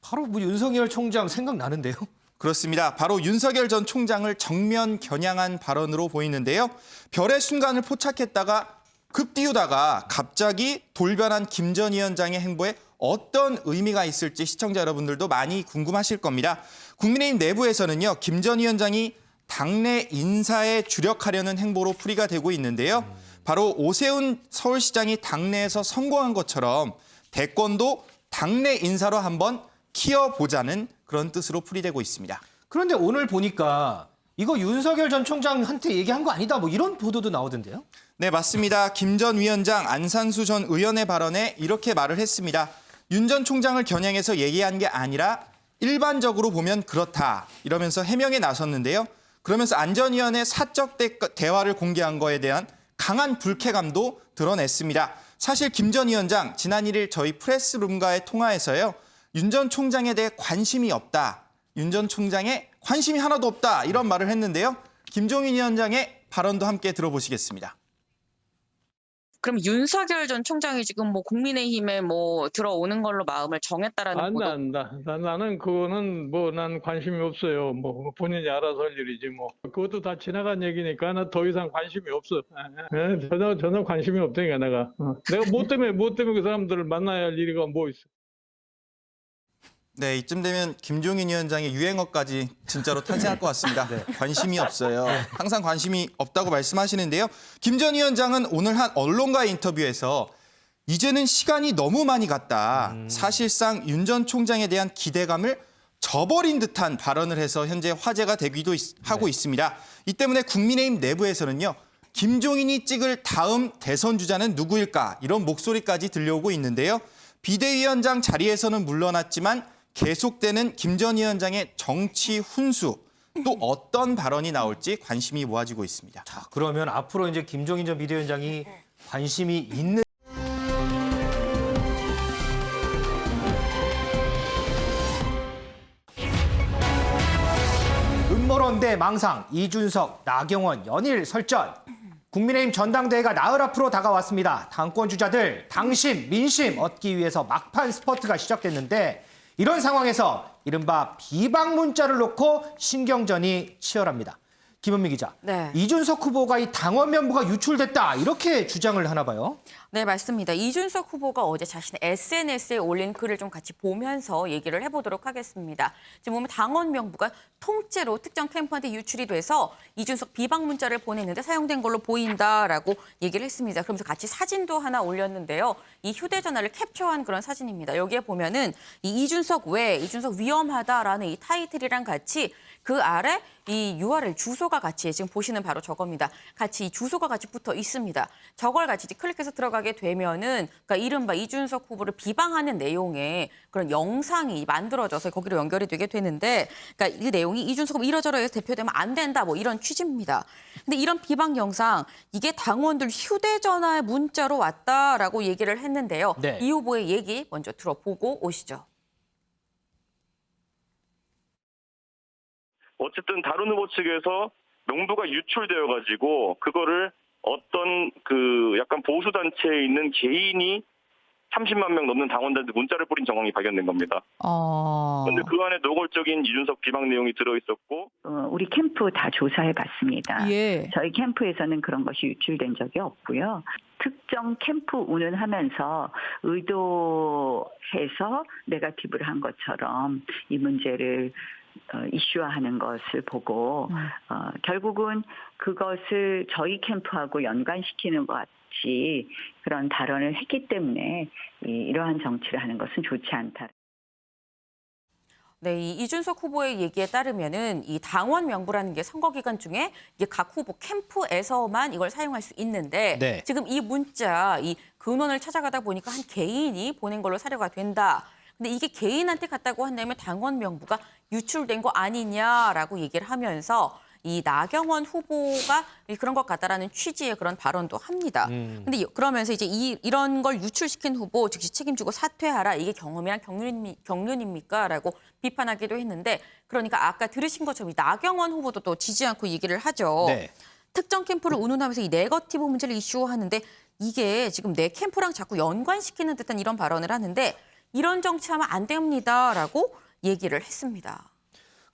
바로 윤석열 총장 생각나는데요. 그렇습니다. 바로 윤석열 전 총장을 정면 겨냥한 발언으로 보이는데요. 별의 순간을 포착했다가 급띄우다가 갑자기 돌변한 김 전 위원장의 행보에 어떤 의미가 있을지 시청자 여러분들도 많이 궁금하실 겁니다. 국민의힘 내부에서는요. 김 전 위원장이 당내 인사에 주력하려는 행보로 풀이가 되고 있는데요. 바로 오세훈 서울시장이 당내에서 성공한 것처럼 대권도 당내 인사로 한번 키워보자는 그런 뜻으로 풀이되고 있습니다. 그런데 오늘 보니까 이거 윤석열 전 총장한테 얘기한 거 아니다. 뭐 이런 보도도 나오던데요. 네, 맞습니다. 김 전 위원장, 안상수 전 의원의 발언에 이렇게 말을 했습니다. 윤 전 총장을 겨냥해서 얘기한 게 아니라 일반적으로 보면 그렇다. 이러면서 해명에 나섰는데요. 그러면서 안 전 의원의 사적 대화를 공개한 거에 대한 강한 불쾌감도 드러냈습니다. 사실 김 전 위원장 지난 1일 저희 프레스룸과의 통화에서요. 윤 전 총장에 대해 관심이 없다. 윤 전 총장에 관심이 하나도 없다. 이런 말을 했는데요. 김종인 위원장의 발언도 함께 들어보시겠습니다. 그럼 윤석열 전 총장이 지금 뭐 국민의힘에 뭐 들어오는 걸로 마음을 정했다라는 보도. 나는 그거는 뭐 난 관심이 없어요. 뭐 본인이 알아서 할 일이지 뭐. 그것도 다 지나간 얘기니까 나 더 이상 관심이 없어. 전혀 관심이 없다니까 내가. 내가 뭐 때문에 그 사람들을 만나야 할 일이가 뭐 있어. 네, 이쯤 되면 김종인 위원장의 유행어까지 진짜로 탄생할 것 같습니다. 네, 관심이 없어요. 항상 관심이 없다고 말씀하시는데요. 김 전 위원장은 오늘 한 언론과의 인터뷰에서 이제는 시간이 너무 많이 갔다. 사실상 윤 전 총장에 대한 기대감을 저버린 듯한 발언을 해서 현재 화제가 되기도 하고 있습니다. 이 때문에 국민의힘 내부에서는요. 김종인이 찍을 다음 대선 주자는 누구일까? 이런 목소리까지 들려오고 있는데요. 비대위원장 자리에서는 물러났지만 계속되는 김 전 위원장의 정치 훈수, 또 어떤 발언이 나올지 관심이 모아지고 있습니다. 자, 그러면 앞으로 이제 김종인 전 비대위원장이 관심이 있는 음모론 대 망상, 이준석, 나경원 연일 설전. 국민의힘 전당대회가 나흘 앞으로 다가왔습니다. 당권 주자들 당심, 민심 얻기 위해서 막판 스퍼트가 시작됐는데 이런 상황에서 이른바 비방 문자를 놓고 신경전이 치열합니다. 김은미 기자, 네. 이준석 후보가 이 당원 명부가 유출됐다 이렇게 주장을 하나 봐요. 네, 맞습니다. 이준석 후보가 어제 자신의 SNS에 올린 글을 좀 같이 보면서 얘기를 해보도록 하겠습니다. 지금 보면 당원 명부가 통째로 특정 캠프한테 유출이 돼서 이준석 비방 문자를 보냈는데 사용된 걸로 보인다라고 얘기를 했습니다. 그러면서 같이 사진도 하나 올렸는데요. 이 휴대전화를 캡처한 그런 사진입니다. 여기에 보면은 이 이준석 왜 이준석 위험하다라는 이 타이틀이랑 같이 그 아래 이 URL 주소가 같이 지금 보시는 바로 저겁니다. 같이 이 주소가 같이 붙어 있습니다. 저걸 같이 클릭해서 들어가 들어가게 되면은 그러니까 이른바 이준석 후보를 비방하는 내용의 그런 영상이 만들어져서 거기로 연결이 되게 되는데 그러니까 이 내용이 이준석 후보 이러저러 해서 대표되면 안 된다 뭐 이런 취지입니다. 근데 이런 비방 영상 이게 당원들 휴대전화에 문자로 왔다라고 얘기를 했는데요. 네. 이 후보의 얘기 먼저 들어보고 오시죠. 어쨌든 다른 후보 측에서 명부가 유출되어 가지고 그거를 어떤 그 약간 보수 단체에 있는 개인이 30만 명 넘는 당원들한테 문자를 뿌린 정황이 발견된 겁니다. 그런데 그 안에 노골적인 이준석 비방 내용이 들어 있었고 우리 캠프 다 조사해 봤습니다. 예. 저희 캠프에서는 그런 것이 유출된 적이 없고요. 특정 캠프 운운하면서 의도해서 네거티브를 한 것처럼 이 문제를 이슈화하는 것을 보고 결국은 그것을 저희 캠프하고 연관시키는 것 같이 그런 발언을 했기 때문에 이러한 정치를 하는 것은 좋지 않다. 네, 이 이준석 후보의 얘기에 따르면은 이 당원 명부라는 게 선거 기간 중에 이게 각 후보 캠프에서만 이걸 사용할 수 있는데 네. 지금 이 문자, 이 근원을 찾아가다 보니까 한 개인이 보낸 걸로 사료가 된다. 근데 이게 개인한테 갔다고 한다면 당원 명부가 유출된 거 아니냐라고 얘기를 하면서 이 나경원 후보가 그런 것 같다라는 취지의 그런 발언도 합니다. 근데 그러면서 이제 이런 걸 유출시킨 후보 즉시 책임지고 사퇴하라. 이게 경험이랑 경륜입니까?라고 비판하기도 했는데 그러니까 아까 들으신 것처럼 이 나경원 후보도 또 지지 않고 얘기를 하죠. 네. 특정 캠프를 운운하면서 이 네거티브 문제를 이슈화하는데 이게 지금 내 캠프랑 자꾸 연관시키는 듯한 이런 발언을 하는데 이런 정치하면 안 됩니다라고 얘기를 했습니다.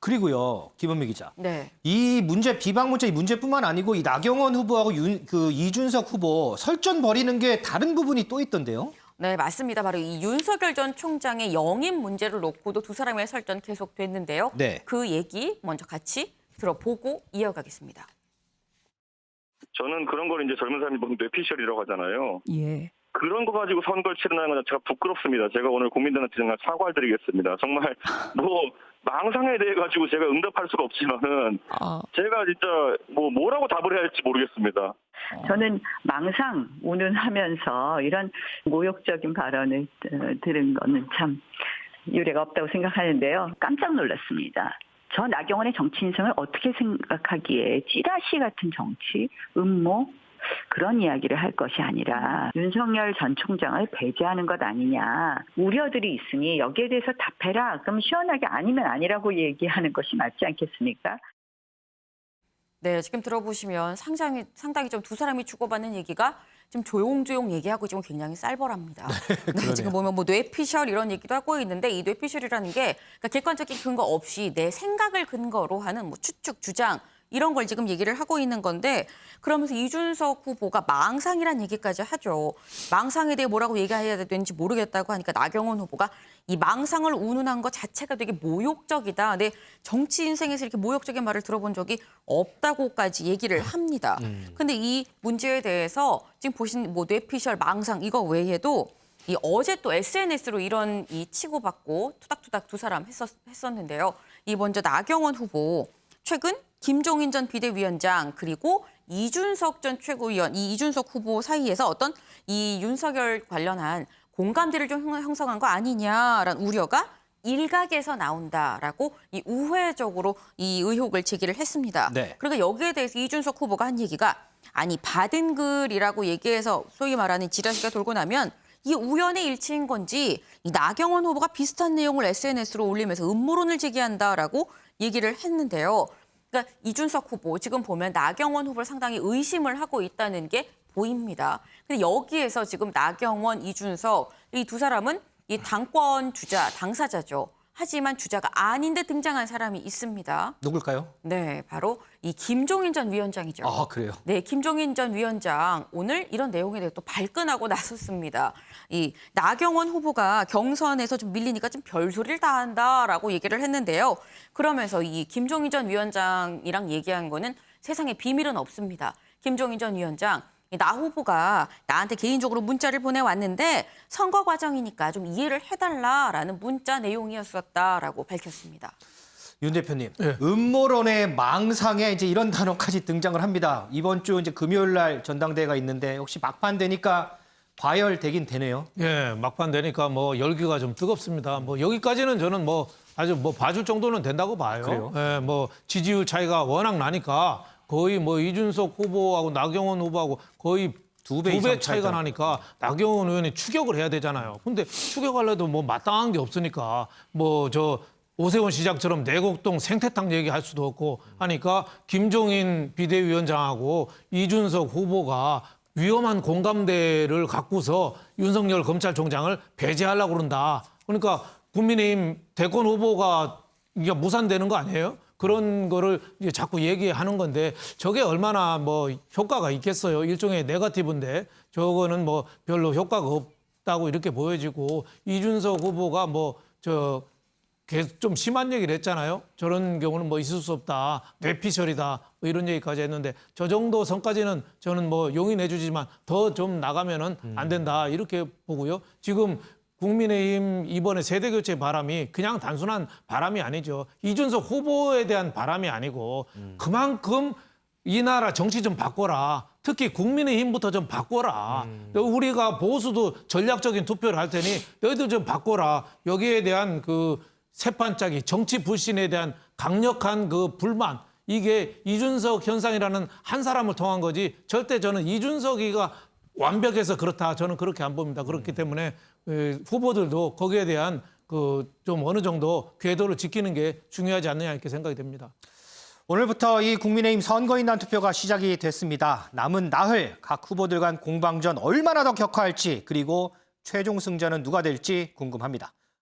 그리고요, 김은미 기자. 네. 이 문제, 비방 문제, 이 문제뿐만 아니고 이 나경원 후보하고 이준석 후보 설전 벌이는 게 다른 부분이 또 있던데요? 네, 맞습니다. 바로 이 윤석열 전 총장의 영입 문제를 놓고도 두 사람의 설전 계속됐는데요. 네. 그 얘기 먼저 같이 들어보고 이어가겠습니다. 저는 그런 걸 이제 젊은 사람이 보면 뇌피셜이라고 하잖아요. 예. 그런 거 가지고 선거를 치르는 건 제가 부끄럽습니다. 제가 오늘 국민들한테 정말 사과를 드리겠습니다. 정말 뭐 망상에 대해 가지고 제가 응답할 수가 없지만은 제가 진짜 뭐라고 답을 해야 할지 모르겠습니다. 저는 망상 운운하면서 이런 모욕적인 발언을 들은 거는 참 유례가 없다고 생각하는데요. 깜짝 놀랐습니다. 저 나경원의 정치 인생을 어떻게 생각하기에 찌라시 같은 정치, 음모 그런 이야기를 할 것이 아니라 윤석열 전 총장을 배제하는 것 아니냐. 우려들이 있으니 여기에 대해서 답해라. 그럼 시원하게 아니면 아니라고 얘기하는 것이 맞지 않겠습니까? 네, 지금 들어보시면 상당히 좀 두 사람이 주고받는 얘기가 좀 조용조용 얘기하고 지금 굉장히 쌀벌합니다. 네, 지금 보면 뭐 뇌피셜 이런 얘기도 하고 있는데 이 뇌피셜이라는 게 그러니까 객관적인 근거 없이 내 생각을 근거로 하는 뭐 추측, 주장 이런 걸 지금 얘기를 하고 있는 건데 그러면서 이준석 후보가 망상이란 얘기까지 하죠. 망상에 대해 뭐라고 얘기해야 되는지 모르겠다고 하니까 나경원 후보가 이 망상을 운운한 것 자체가 되게 모욕적이다. 내 정치 인생에서 이렇게 모욕적인 말을 들어본 적이 없다고까지 얘기를 합니다. 근데 이 문제에 대해서 지금 보신 뭐 뇌피셜, 망상 이거 외에도 이 어제 또 SNS로 이런 이 치고받고 투닥투닥 두 사람 했었는데요. 이 먼저 나경원 후보 최근 김종인 전 비대위원장 그리고 이준석 전 최고위원, 이 이준석 후보 사이에서 어떤 이 윤석열 관련한 공감대를 좀 형성한 거 아니냐라는 우려가 일각에서 나온다라고 이 우회적으로 이 의혹을 제기를 했습니다. 네. 그러니까 여기에 대해서 이준석 후보가 한 얘기가 아니 받은 글이라고 얘기해서 소위 말하는 지라시가 돌고 나면 이게 우연의 일치인 건지 이 나경원 후보가 비슷한 내용을 SNS로 올리면서 음모론을 제기한다라고 얘기를 했는데요. 그러니까 이준석 후보 지금 보면 나경원 후보를 상당히 의심을 하고 있다는 게 보입니다. 근데 여기에서 지금 나경원, 이준석 이 두 사람은 이 당권 주자, 당사자죠. 하지만 주자가 아닌데 등장한 사람이 있습니다. 누굴까요? 네, 바로 이 김종인 전 위원장이죠. 아, 그래요? 네, 김종인 전 위원장 오늘 이런 내용에 대해 또 발끈하고 나섰습니다. 이 나경원 후보가 경선에서 좀 밀리니까 좀 별소리를 다 한다라고 얘기를 했는데요. 그러면서 이 김종인 전 위원장이랑 얘기한 거는 세상에 비밀은 없습니다. 김종인 전 위원장, 나 후보가 나한테 개인적으로 문자를 보내왔는데 선거 과정이니까 좀 이해를 해달라라는 문자 내용이었었다라고 밝혔습니다. 윤 대표님, 음모론의 망상에 이제 이런 단어까지 등장을 합니다. 이번 주 이제 금요일 날 전당대회가 있는데 혹시 막판 되니까 과열되긴 되네요. 예, 막판 되니까 뭐 열기가 좀 뜨겁습니다. 뭐 여기까지는 저는 뭐 아주 뭐 봐줄 정도는 된다고 봐요. 그래요? 예, 뭐 지지율 차이가 워낙 나니까 거의 뭐 이준석 후보하고 나경원 후보하고 거의 두 배 차이가 나니까 나경원 의원이 추격을 해야 되잖아요. 근데 추격하려도 뭐 마땅한 게 없으니까 뭐 저 오세훈 시장처럼 내곡동 생태탕 얘기할 수도 없고 하니까 김종인 비대위원장하고 이준석 후보가 위험한 공감대를 갖고서 윤석열 검찰총장을 배제하려고 그런다. 그러니까 국민의힘 대권 후보가 이게 무산되는 거 아니에요? 그런 거를 이제 자꾸 얘기하는 건데 저게 얼마나 뭐 효과가 있겠어요. 일종의 네거티브인데 저거는 뭐 별로 효과가 없다고 이렇게 보여지고 이준석 후보가 뭐 계속 좀 심한 얘기를 했잖아요. 저런 경우는 뭐 있을 수 없다. 뇌피셜이다. 뭐 이런 얘기까지 했는데 저 정도 선까지는 저는 뭐 용인해 주지만 더 좀 나가면은 안 된다. 이렇게 보고요. 지금 국민의힘 이번에 세대교체 바람이 그냥 단순한 바람이 아니죠. 이준석 후보에 대한 바람이 아니고 그만큼 이 나라 정치 좀 바꿔라. 특히 국민의힘부터 좀 바꿔라. 우리가 보수도 전략적인 투표를 할 테니 너희들 좀 바꿔라. 여기에 대한 그 세판짜기 정치 불신에 대한 강력한 그 불만 이게 이준석 현상이라는 한 사람을 통한 거지 절대 저는 이준석이가 완벽해서 그렇다 저는 그렇게 안 봅니다. 그렇기 때문에 후보들도 거기에 대한 그 좀 어느 정도 궤도를 지키는 게 중요하지 않느냐 이렇게 생각이 됩니다. 오늘부터 이 국민의힘 선거인단 투표가 시작이 됐습니다. 남은 나흘 각 후보들 간 공방전 얼마나 더 격화할지 그리고 최종 승자는 누가 될지 궁금합니다.